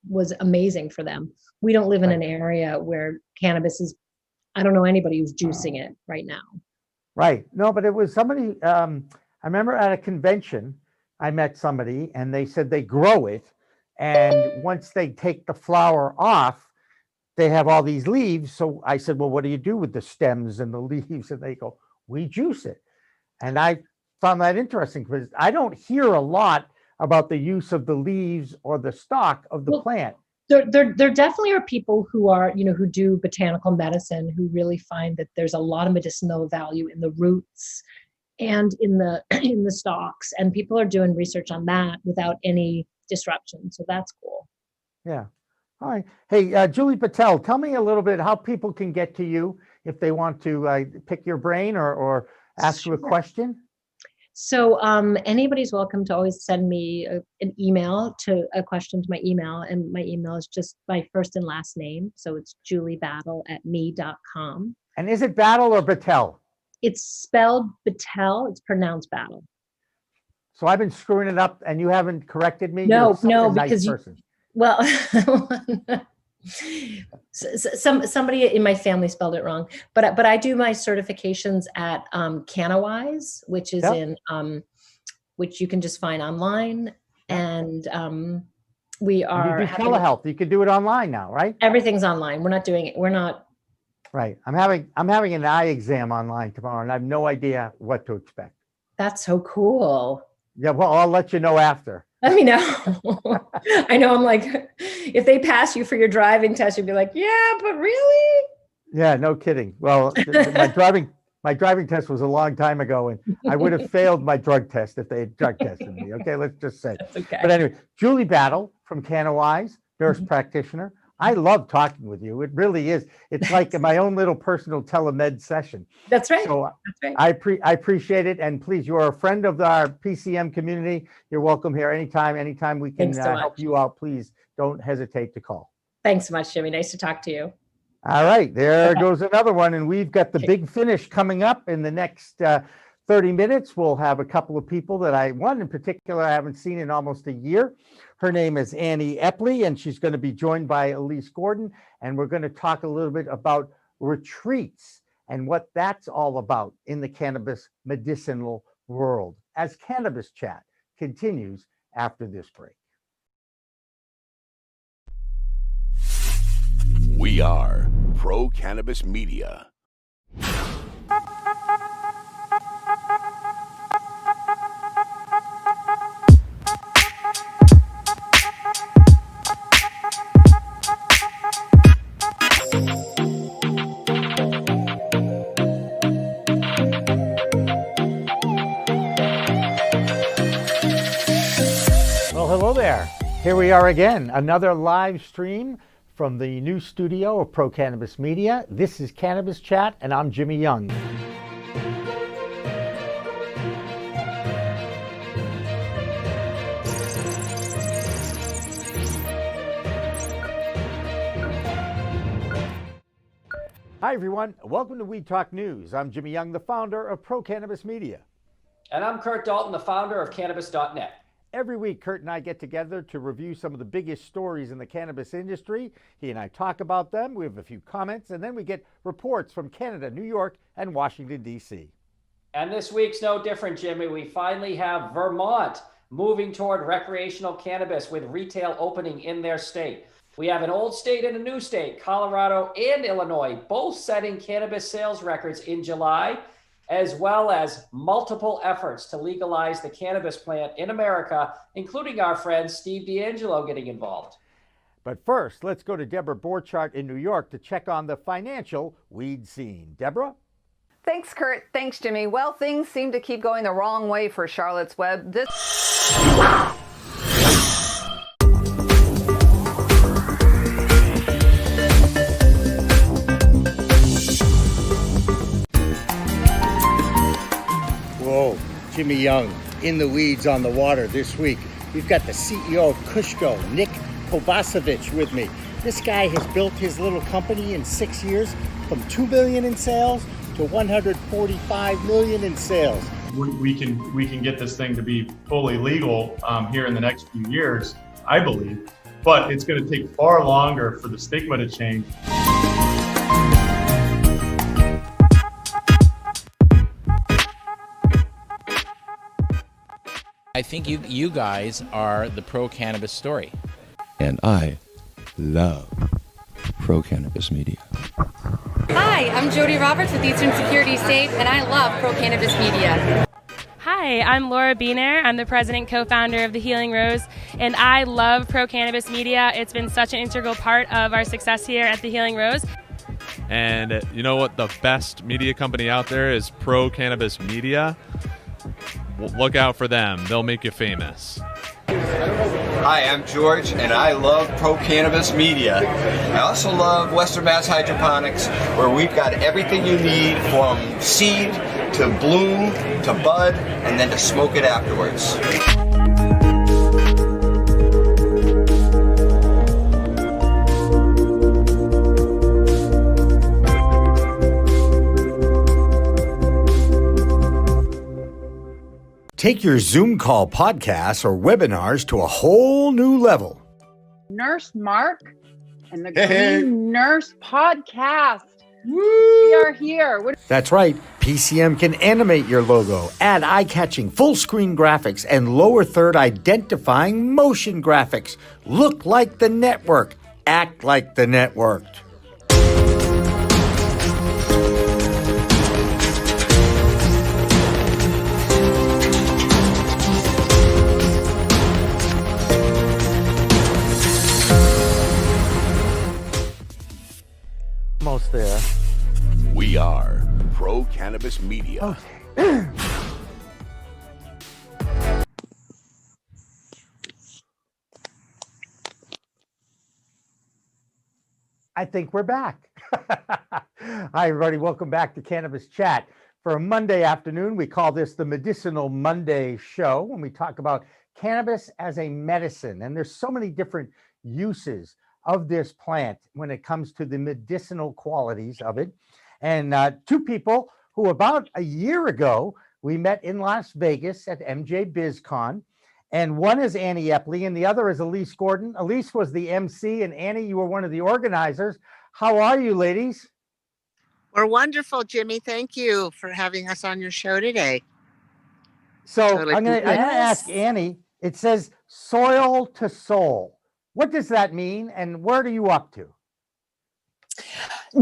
was amazing for them. We don't live in an area where cannabis is, I don't know anybody who's juicing it right now. Right. No, but it was somebody, I remember at a convention, I met somebody and they said they grow it. And once they take the flower off, they have all these leaves. So I said, well, what do you do with the stems and the leaves? And they go, we juice it. And I found that interesting because I don't hear a lot about the use of the leaves or the stalk of the plant. There definitely are people who are, who do botanical medicine who really find that there's a lot of medicinal value in the roots and in the stalks, and people are doing research on that without any disruption. So that's cool. Yeah. All right. Hey, Julie Battel, tell me a little bit how people can get to you if they want to pick your brain or ask you a question. So anybody's welcome to always send me an email a question to my email. And my email is just my first and last name. So it's juliebattel@me.com. And is it Battle or Battel? It's spelled Battel. It's pronounced Battle. So I've been screwing it up and you haven't corrected me? No, You're such a nice because person. Well, somebody in my family spelled it wrong, but I do my certifications at Canna-Wise, which is which you can just find online, and we are you do telehealth. You can do it online now, right? Everything's online. We're not doing it. We're not. Right. I'm having an eye exam online tomorrow, and I have no idea what to expect. That's so cool. Yeah. Well, I'll let you know after. Let me know. I know. I'm like, if they pass you for your driving test, you'd be like, yeah, but really? Yeah, no kidding. Well, my driving test was a long time ago, and I would have failed my drug test if they had drug tested me. Okay, let's just say. That's okay. But anyway, Julie Battel from Canna-Wise. nurse practitioner. I love talking with you. It really is. It's like my own little personal telemed session. That's right. So That's right. I appreciate it. And please, you're a friend of our PCM community. You're welcome here anytime. Anytime we can Thanks so help much. you out, please don't hesitate to call. Thanks so much, Jimmy. Nice to talk to you. All right, there goes another one. And we've got the big finish coming up in the next 30 minutes. We'll have a couple of people that one in particular I haven't seen in almost a year. Her name is Annie Epley, and she's going to be joined by Elyse Gordon. And we're going to talk a little bit about retreats and what that's all about in the cannabis medicinal world as Cannabis Chat continues after this break. We are Pro Cannabis Media. Well, hello there. Here we are again, another live stream from the new studio of Pro Cannabis Media. This is Cannabis Chat, and I'm Jimmy Young. Hi, everyone. Welcome to We Talk News. I'm Jimmy Young, the founder of Pro Cannabis Media. And I'm Kurt Dalton, the founder of Cannabis.net. Every week, Kurt and I get together to review some of the biggest stories in the cannabis industry. He and I talk about them. We have a few comments, and then we get reports from Canada, New York, and Washington, D.C. And this week's no different, Jimmy. We finally have Vermont moving toward recreational cannabis with retail opening in their state. We have an old state and a new state, Colorado and Illinois, both setting cannabis sales records in July, as well as multiple efforts to legalize the cannabis plant in America, including our friend Steve D'Angelo getting involved. But first, let's go to Deborah Borchardt in New York to check on the financial weed scene. Deborah? Thanks, Kurt. Thanks, Jimmy. Well, things seem to keep going the wrong way for Charlotte's Web. Whoa, Jimmy Young, in the weeds on the water this week. We've got the CEO of Kushko, Nick Kovacevic, with me. This guy has built his little company in 6 years from $2 billion in sales to $145 million in sales. We can get this thing to be fully legal here in the next few years, I believe, but it's going to take far longer for the stigma to change. I think you guys are the pro-cannabis story. And I love Pro Cannabis Media. Hi, I'm Jody Roberts with Eastern Security State, and I love Pro Cannabis Media. Hi, I'm Laura Beener. I'm the president and co-founder of The Healing Rose, and I love Pro Cannabis Media. It's been such an integral part of our success here at The Healing Rose. And you know what? The best media company out there is Pro Cannabis Media. Look out for them. They'll make you famous. Hi, I'm George, and I love Pro Cannabis Media. I also love Western Mass Hydroponics, where we've got everything you need from seed to bloom to bud, and then to smoke it afterwards. Take your Zoom call podcasts or webinars to a whole new level. Nurse Mark and the Green Nurse Podcast. We are here. That's right. PCM can animate your logo, add eye-catching full-screen graphics, and lower third identifying motion graphics. Look like the network. Act like the network. Almost there. We are Pro Cannabis Media. Okay. I think we're back. Hi, everybody. Welcome back to Cannabis Chat. For a Monday afternoon, we call this the Medicinal Monday Show, when we talk about cannabis as a medicine. And there's so many different uses of this plant when it comes to the medicinal qualities of it. And two people who about a year ago, we met in Las Vegas at MJ BizCon. And one is Annie Epley and the other is Elyse Gordon. Elyse was the MC and Annie, you were one of the organizers. How are you, ladies? We're wonderful, Jimmy. Thank you for having us on your show today. So Totally I'm gonna Yes. ask Annie, it says soil to soul. What does that mean and where are you up to?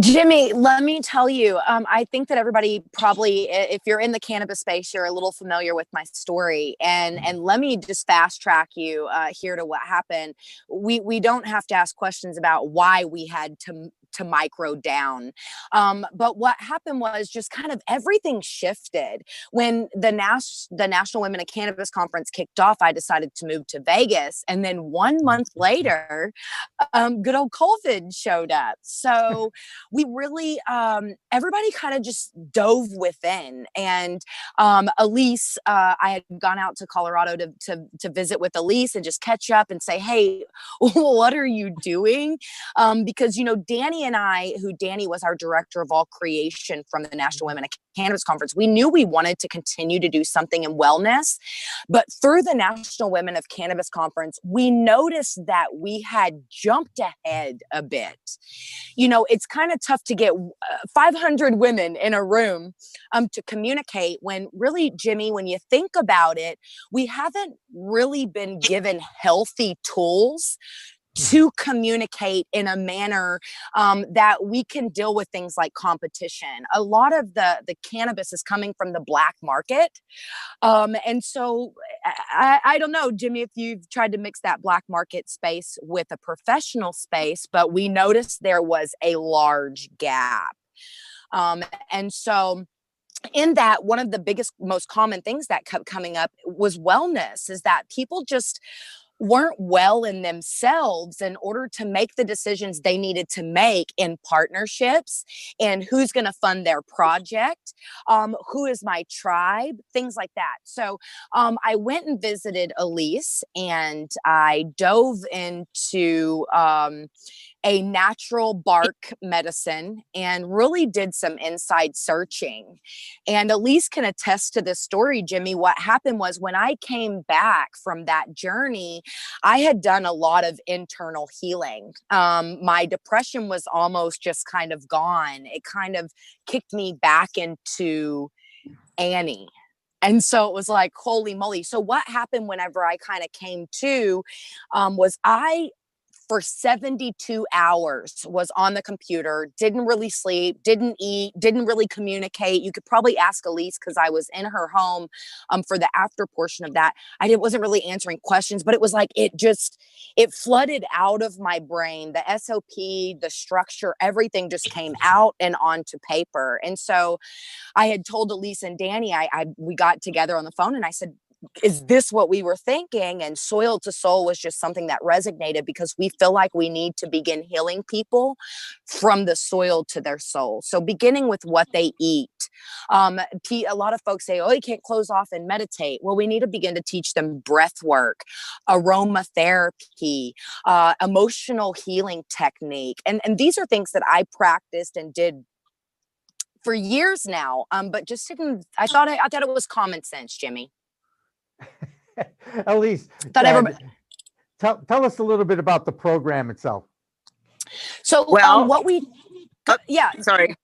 Jimmy, let me tell you, I think that everybody probably, if you're in the cannabis space, you're a little familiar with my story. And let me just fast track you here to what happened. We don't have to ask questions about why we had to micro down. But what happened was just kind of everything shifted. When the National Women of Cannabis Conference kicked off, I decided to move to Vegas. And then 1 month later, good old COVID showed up. So we really, everybody kind of just dove within. And Elyse, I had gone out to Colorado to visit with Elyse and just catch up and say, hey, what are you doing? Because, you know, Danny and I, Danny was our director of all creation from the National Women of Cannabis Conference, we knew we wanted to continue to do something in wellness. But through the National Women of Cannabis Conference, we noticed that we had jumped ahead a bit. You know, it's kind of tough to get 500 women in a room to communicate when really, Jimmy, when you think about it, we haven't really been given healthy tools to communicate in a manner that we can deal with things like competition. A lot of the cannabis is coming from the black market. And so I don't know, Jimmy, if you've tried to mix that black market space with a professional space, but we noticed there was a large gap. And so in that, one of the biggest, most common things that kept coming up was wellness, is that people just weren't well in themselves in order to make the decisions they needed to make in partnerships and who's going to fund their project, who is my tribe, things like that. So I went and visited Elyse and I dove into a natural bark medicine and really did some inside searching. And Elyse can attest to this story, Jimmy. What happened was when I came back from that journey, I had done a lot of internal healing. My depression was almost just kind of gone. It kind of kicked me back into Annie. And so it was like, holy moly. So what happened whenever I kind of came to was I, for 72 hours, was on the computer, didn't really sleep, didn't eat, didn't really communicate. You could probably ask Elyse because I was in her home for the after portion of that. Wasn't really answering questions, but it was like it flooded out of my brain. The SOP, the structure, everything just came out and onto paper. And so I had told Elyse and Danny, we got together on the phone and I said, is this what we were thinking? And soil to soul was just something that resonated because we feel like we need to begin healing people from the soil to their soul. So beginning with what they eat. A lot of folks say, oh, you can't close off and meditate. Well, we need to begin to teach them breath work, aromatherapy, emotional healing technique. And these are things that I practiced and did for years now. But just I thought it was common sense, Jimmy. Elyse, tell us a little bit about the program itself. So sorry.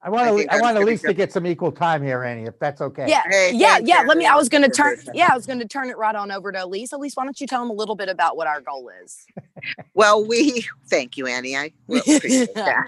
I want Elyse to get some equal time here, Annie, if that's okay. Yeah. I was going to turn it right on over to Elyse. Elyse, why don't you tell them a little bit about what our goal is? Well, thank you, Annie. I will appreciate that.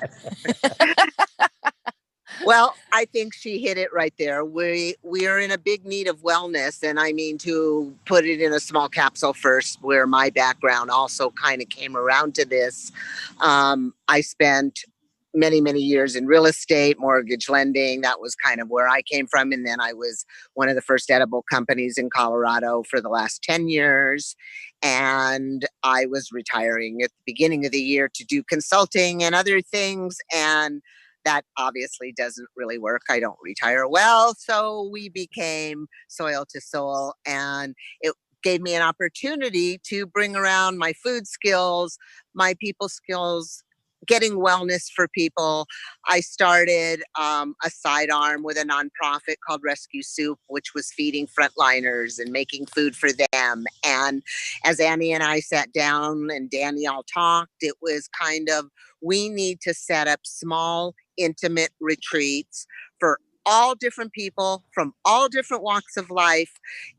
Well, I think she hit it right there. We are in a big need of wellness. And I mean, to put it in a small capsule first, where my background also kind of came around to this. I spent many, many years in real estate, mortgage lending. That was kind of where I came from. And then I was one of the first edible companies in Colorado for the last 10 years. And I was retiring at the beginning of the year to do consulting and other things. And that obviously doesn't really work. I don't retire well. So we became Soil to Soul, and it gave me an opportunity to bring around my food skills, my people skills, getting wellness for people. I started a sidearm with a nonprofit called Rescue Soup, which was feeding frontliners and making food for them. And as Annie and I sat down and Danny all talked, it was kind of, we need to set up small, intimate retreats for all different people from all different walks of life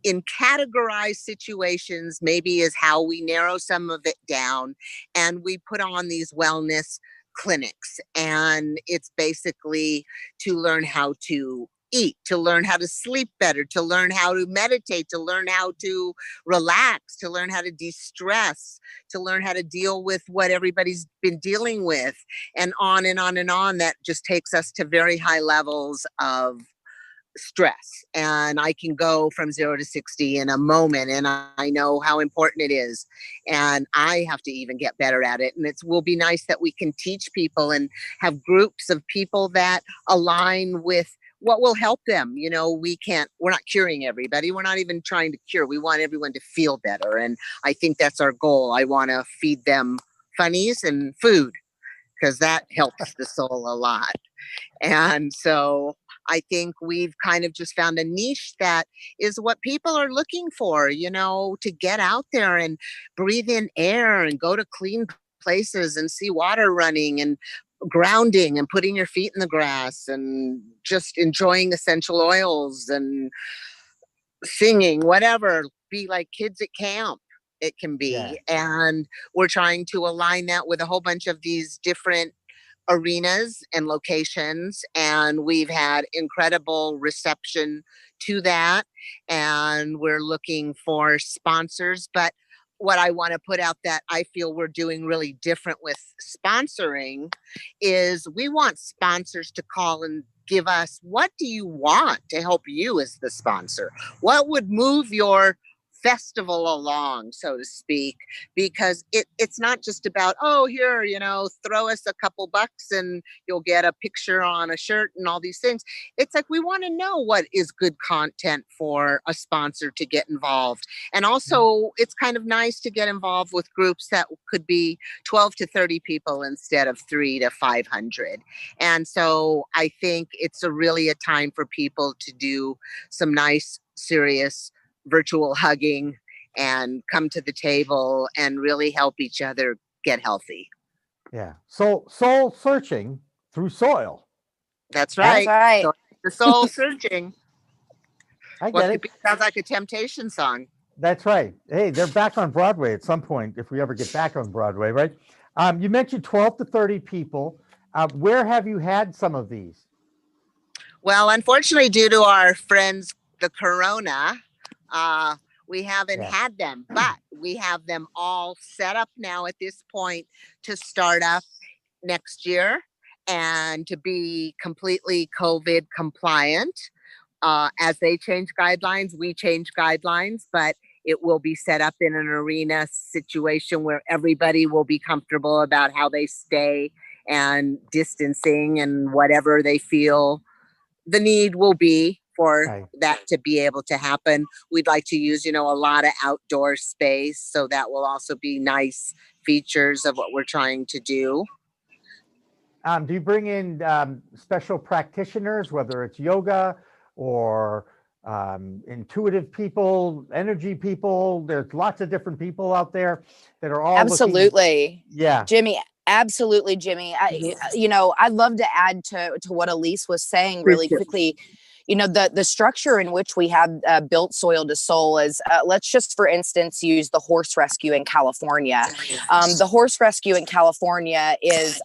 in categorized situations, maybe is how we narrow some of it down. And we put on these wellness clinics, and it's basically to learn how to eat, to learn how to sleep better, to learn how to meditate, to learn how to relax, to learn how to de-stress, to learn how to deal with what everybody's been dealing with, and on and on and on. That just takes us to very high levels of stress. And I can go from 0 to 60 in a moment, and I know how important it is. And I have to even get better at it. And it will be nice that we can teach people and have groups of people that align with what will help them. You know, we're not curing everybody. We're not even trying to cure. We want everyone to feel better. And I think that's our goal. I want to feed them funnies and food, because that helps the soul a lot. And so I think we've kind of just found a niche that is what people are looking for, you know, to get out there and breathe in air and go to clean places and see water running and grounding and putting your feet in the grass and just enjoying essential oils and singing, whatever, be like kids at camp. It can be. Yeah. And we're trying to align that with a whole bunch of these different arenas and locations, and we've had incredible reception to that, and we're looking for sponsors. But what I want to put out that I feel we're doing really different with sponsoring is we want sponsors to call and give us, what do you want to help you as the sponsor? What would move your festival along, so to speak? Because it's not just about, oh, here, you know, throw us a couple bucks and you'll get a picture on a shirt and all these things. It's like, we want to know what is good content for a sponsor to get involved. And also it's kind of nice to get involved with groups that could be 12 to 30 people instead of 300 to 500. And so I think it's really a time for people to do some nice, serious virtual hugging and come to the table and really help each other get healthy. Yeah. So soul searching through soil. That's right. That's right. So the soul searching. I get it. Sounds like a Temptation song. That's right. Hey, they're back on Broadway at some point, if we ever get back on Broadway, right? You mentioned 12 to 30 people. Where have you had some of these? Well, unfortunately, due to our friends, the corona, we haven't had them, but we have them all set up now at this point to start up next year and to be completely COVID compliant. As they change guidelines, we change guidelines, but it will be set up in an arena situation where everybody will be comfortable about how they stay and distancing and whatever they feel the need will be for that to be able to happen. We'd like to use, a lot of outdoor space. So that will also be nice features of what we're trying to do. Do you bring in special practitioners, whether it's yoga or intuitive people, energy people? There's lots of different people out there that are all absolutely. Yeah, Jimmy. Absolutely, Jimmy. I'd love to add to what Elyse was saying really quickly. The structure in which we have built Soil to Soul is, let's just, for instance, use the horse rescue in California. The horse rescue in California is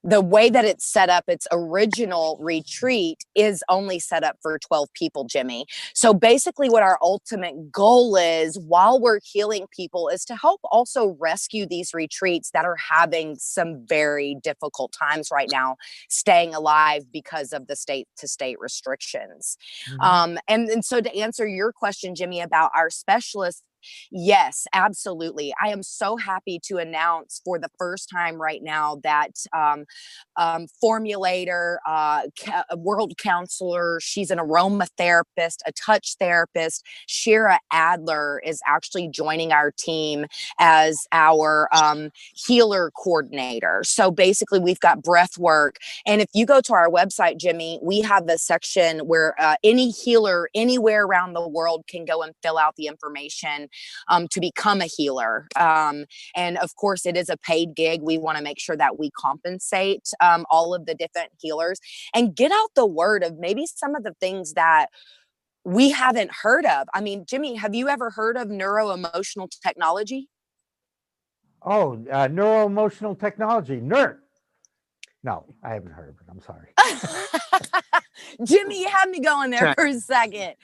the way that it's set up, its original retreat is only set up for 12 people, Jimmy. So basically what our ultimate goal is while we're healing people is to help also rescue these retreats that are having some very difficult times right now, staying alive because of the state to state restrictions. And so to answer your question, Jimmy, about our specialists, yes, absolutely. I am so happy to announce for the first time right now that formulator, a world counselor, she's an aromatherapist, a touch therapist, Shira Adler is actually joining our team as our healer coordinator. So basically we've got breath work. And if you go to our website, Jimmy, we have a section where any healer anywhere around the world can go and fill out the information to become a healer. And of course, it is a paid gig. We want to make sure that we compensate all of the different healers and get out the word of maybe some of the things that we haven't heard of. I mean, Jimmy, have you ever heard of neuro-emotional technology? Oh, neuro-emotional technology, NERT. No, I haven't heard of it. I'm sorry. Jimmy, you had me going there for a second.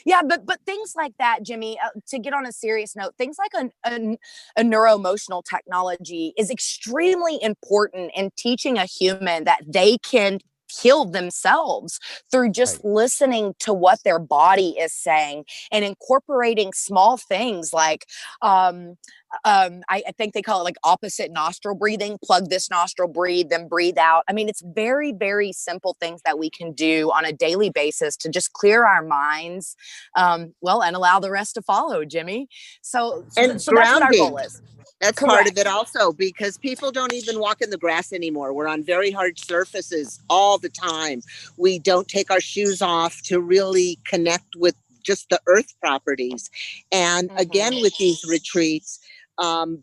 Yeah, but things like that, Jimmy, to get on a serious note, things like a neuro-emotional technology is extremely important in teaching a human that they can heal themselves through just listening to what their body is saying and incorporating small things like I think they call it like opposite nostril breathing. Plug this nostril, breathe, then breathe out. I mean, it's very, very simple things that we can do on a daily basis to just clear our minds, and allow the rest to follow, Jimmy. So that's what our goal is. That's part of it also, because people don't even walk in the grass anymore. We're on very hard surfaces all the time. We don't take our shoes off to really connect with just the earth properties. And again, with these retreats,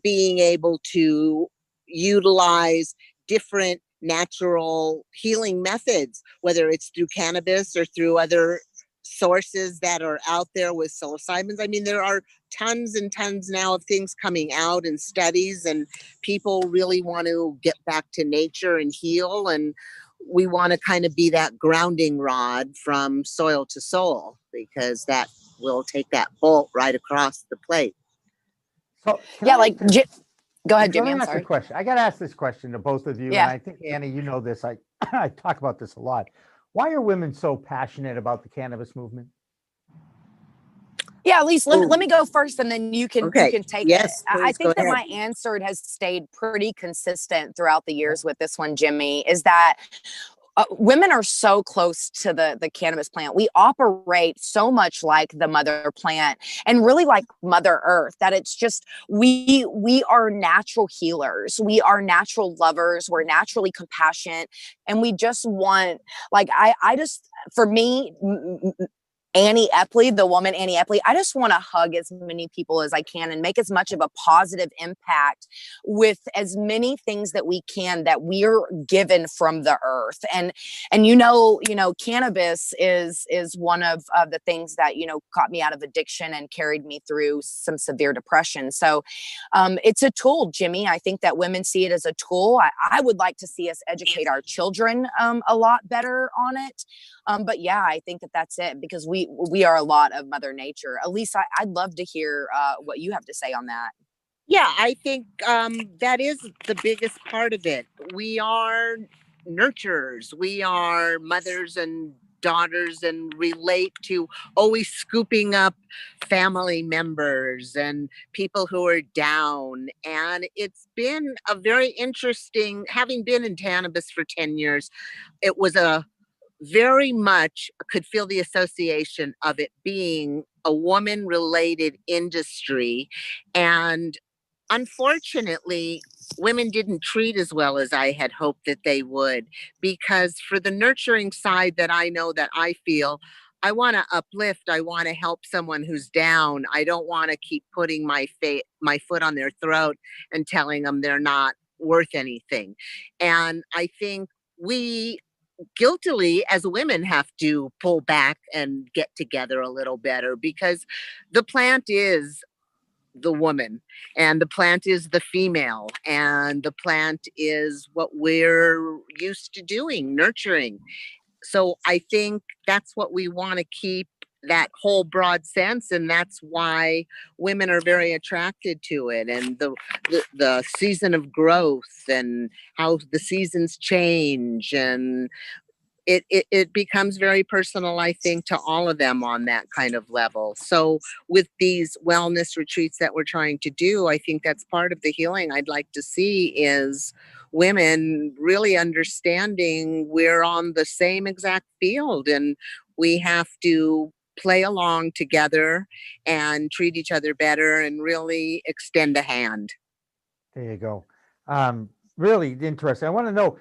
being able to utilize different natural healing methods, whether it's through cannabis or through other sources that are out there with psilocybins. I mean, there are tons and tons now of things coming out and studies, and people really want to get back to nature and heal. And we want to kind of be that grounding rod from soil to soul, because that will take that bolt right across the plate. So go ahead, Jimmy. I'm ask sorry. a question. I got to ask this question to both of you. Yeah. And I think, Annie, you know this. I talk about this a lot. Why are women so passionate about the cannabis movement? Yeah, Elyse, let me go first, and then you can take it. I think that my answer has stayed pretty consistent throughout the years with this one, Jimmy, is that women are so close to the cannabis plant. We operate so much like the mother plant and really like Mother Earth, that it's just, we are natural healers. We are natural lovers. We're naturally compassionate. And we just want, like, for me, Annie Epley, the woman Annie Epley, I just want to hug as many people as I can and make as much of a positive impact with as many things that we can that we're given from the earth. And cannabis is one of the things that, caught me out of addiction and carried me through some severe depression. So it's a tool, Jimmy. I think that women see it as a tool. I would like to see us educate our children a lot better on it. But yeah, I think that's it, because we are a lot of Mother Nature. Elyse, I'd love to hear what you have to say on that. Yeah, I think that is the biggest part of it. We are nurturers. We are mothers and daughters, and relate to always scooping up family members and people who are down. And it's been a very interesting, having been in cannabis for 10 years, it was very much could feel the association of it being a woman related industry. And unfortunately, women didn't treat as well as I had hoped that they would, because for the nurturing side that I know that I feel, I want to uplift. I want to help someone who's down. I don't want to keep putting my foot on their throat and telling them they're not worth anything. And I think we guiltily as women have to pull back and get together a little better, because the plant is the woman, and the plant is the female, and the plant is what we're used to doing, nurturing. So I think that's what we want to keep, that whole broad sense, and that's why women are very attracted to it, and the season of growth and how the seasons change, and it becomes very personal, I think, to all of them on that kind of level. So with these wellness retreats that we're trying to do, I think that's part of the healing I'd like to see, is women really understanding we're on the same exact field, and we have to play along together and treat each other better and really extend a hand. There you go. Really interesting. I want to know,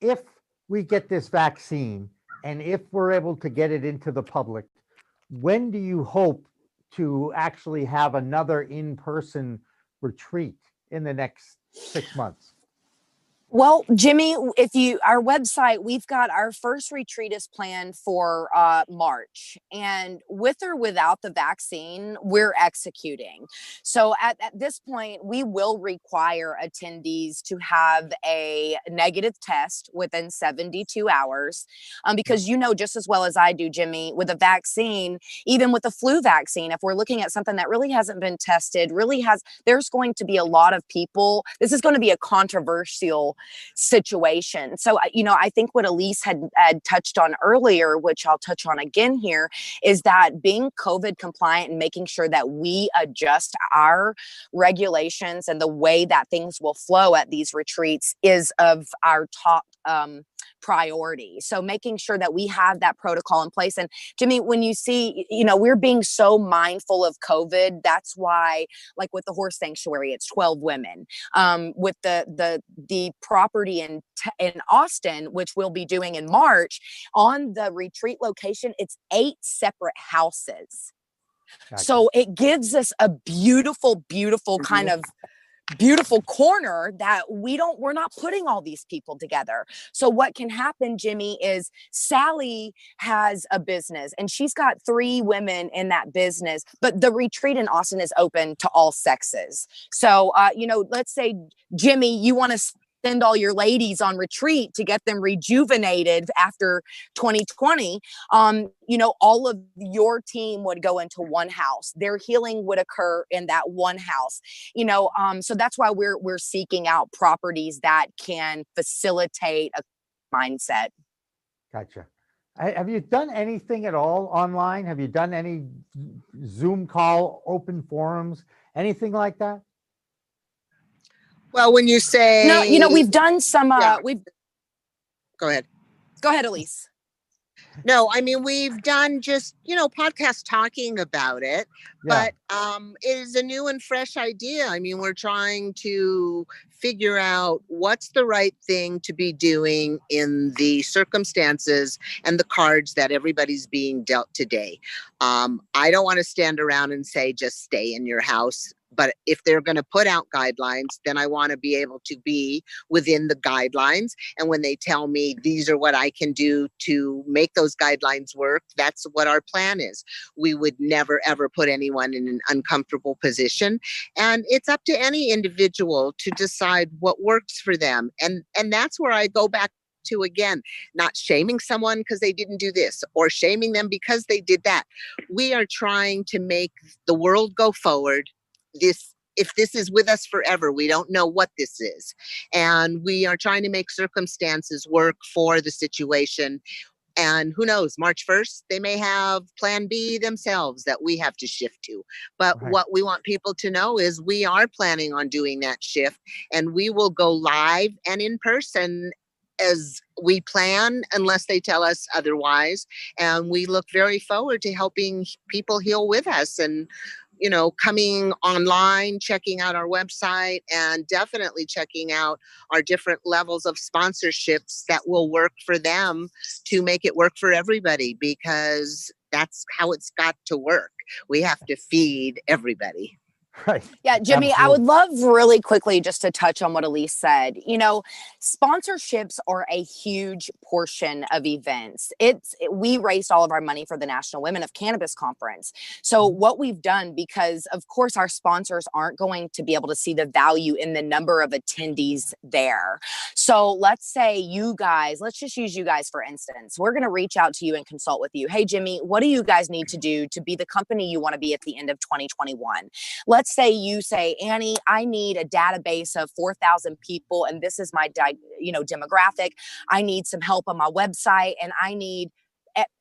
if we get this vaccine and if we're able to get it into the public, when do you hope to actually have another in-person retreat in the next 6 months? Well, Jimmy, our website, we've got our first retreat is planned for March, and with or without the vaccine, we're executing. So at this point, we will require attendees to have a negative test within 72 hours, because just as well as I do, Jimmy, with a vaccine, even with the flu vaccine, if we're looking at something that really hasn't been tested, there's going to be a lot of people. This is going to be a controversial situation. So, I think what Elyse had touched on earlier, which I'll touch on again here, is that being COVID compliant and making sure that we adjust our regulations and the way that things will flow at these retreats is of our top priority. So making sure that we have that protocol in place. And Jimmy, when you see, we're being so mindful of COVID, that's why, like with the horse sanctuary, it's 12 women. With the property in Austin, which we'll be doing in March, on the retreat location, it's 8 separate houses. Gotcha. So it gives us a beautiful kind of beautiful corner that we're not putting all these people together. So what can happen, Jimmy, is Sally has a business and she's got 3 women in that business, but the retreat in Austin is open to all sexes. So, let's say, Jimmy, you want to send all your ladies on retreat to get them rejuvenated after 2020. All of your team would go into one house. Their healing would occur in that one house. So that's why we're seeking out properties that can facilitate a mindset. Gotcha. Have you done anything at all online? Have you done any Zoom call, open forums, anything like that? Well, when you say no, we've done some. Go ahead. Go ahead, Elyse. No, I mean, we've done just, podcasts talking about it, but it is a new and fresh idea. I mean, we're trying to figure out what's the right thing to be doing in the circumstances and the cards that everybody's being dealt today. I don't want to stand around and say, just stay in your house. But if they're going to put out guidelines, then I want to be able to be within the guidelines. And when they tell me these are what I can do to make those guidelines work, that's what our plan is. We would never, ever put anyone in an uncomfortable position. And it's up to any individual to decide what works for them. And that's where I go back to, again, not shaming someone because they didn't do this or shaming them because they did that. We are trying to make the world go forward. If this is with us forever, we don't know what this is. And we are trying to make circumstances work for the situation. And who knows, March 1st, they may have plan B themselves that we have to shift to. But what we want people to know is we are planning on doing that shift, and we will go live and in person as we plan, unless they tell us otherwise. And we look very forward to helping people heal with us, and coming online, checking out our website, and definitely checking out our different levels of sponsorships that will work for them to make it work for everybody, because that's how it's got to work. We have to feed everybody. Right. Yeah, Jimmy, I would love really quickly just to touch on what Elyse said. You know, sponsorships are a huge portion of events. We raised all of our money for the National Women of Cannabis Conference. So what we've done, because of course our sponsors aren't going to be able to see the value in the number of attendees there. So let's say you guys, let's just use you guys for instance. We're going to reach out to you and consult with you. Hey, Jimmy, what do you guys need to do to be the company you want to be at the end of 2021? Let's say you say, Annie, I need a database of 4,000 people, and this is my demographic. I need some help on my website, and I need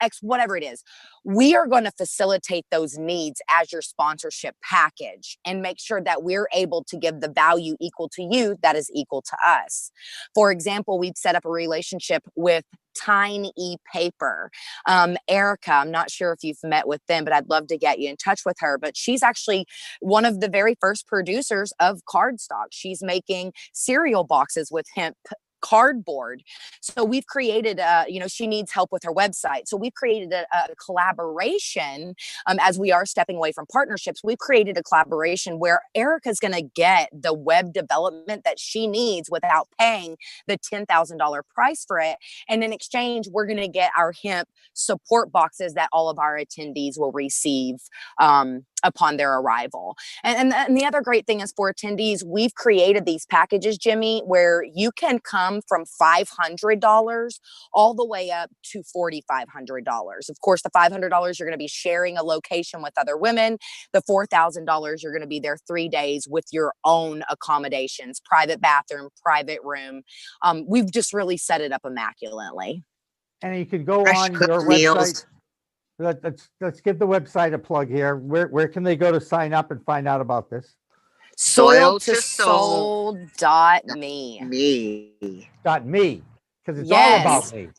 X, whatever it is. We are going to facilitate those needs as your sponsorship package and make sure that we're able to give the value equal to you that is equal to us. For example, we've set up a relationship with Tiny Paper. Erica, I'm not sure if you've met with them, but I'd love to get you in touch with her. But she's actually one of the very first producers of cardstock. She's making cereal boxes with hemp cardboard. So we've created she needs help with her website. So we've created a collaboration as we are stepping away from partnerships. We've created a collaboration where Erica's going to get the web development that she needs without paying the $10,000 price for it. And in exchange, we're going to get our hemp support boxes that all of our attendees will receive upon their arrival. And the other great thing is for attendees, we've created these packages, Jimmy, where you can come from $500 all the way up to $4,500. Of course, the $500, you're going to be sharing a location with other women. The $4,000, you're going to be there 3 days with your own accommodations, private bathroom, private room. We've just really set it up immaculately. And you can go on your website. Let's give the website a plug here. Where can they go to sign up and find out about this? Soil2soul.me. Me. Because it's all about me.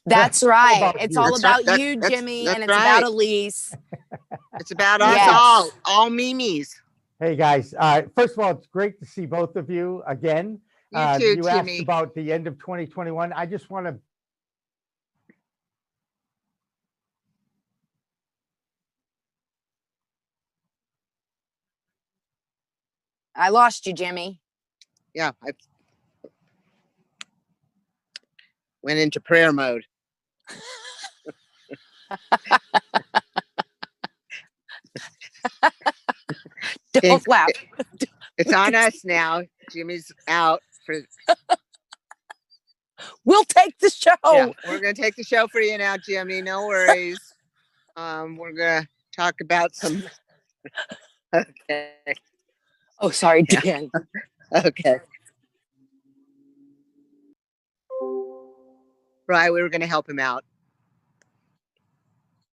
That's right. It's all about you, That's Jimmy, and it's right. about Elyse. It's about us all Mimis. Hey guys, first of all, it's great to see both of you again. You too, you Jimmy. asked about the end of 2021. I just want to I lost you, Jimmy. Yeah, I went into prayer mode. Don't laugh. It's on us now. Jimmy's out for. We'll take the show. Yeah, we're gonna take the show for you now, Jimmy. No worries. We're gonna talk about some. Okay. Oh, sorry, Dan. Okay. Right, we were gonna help him out.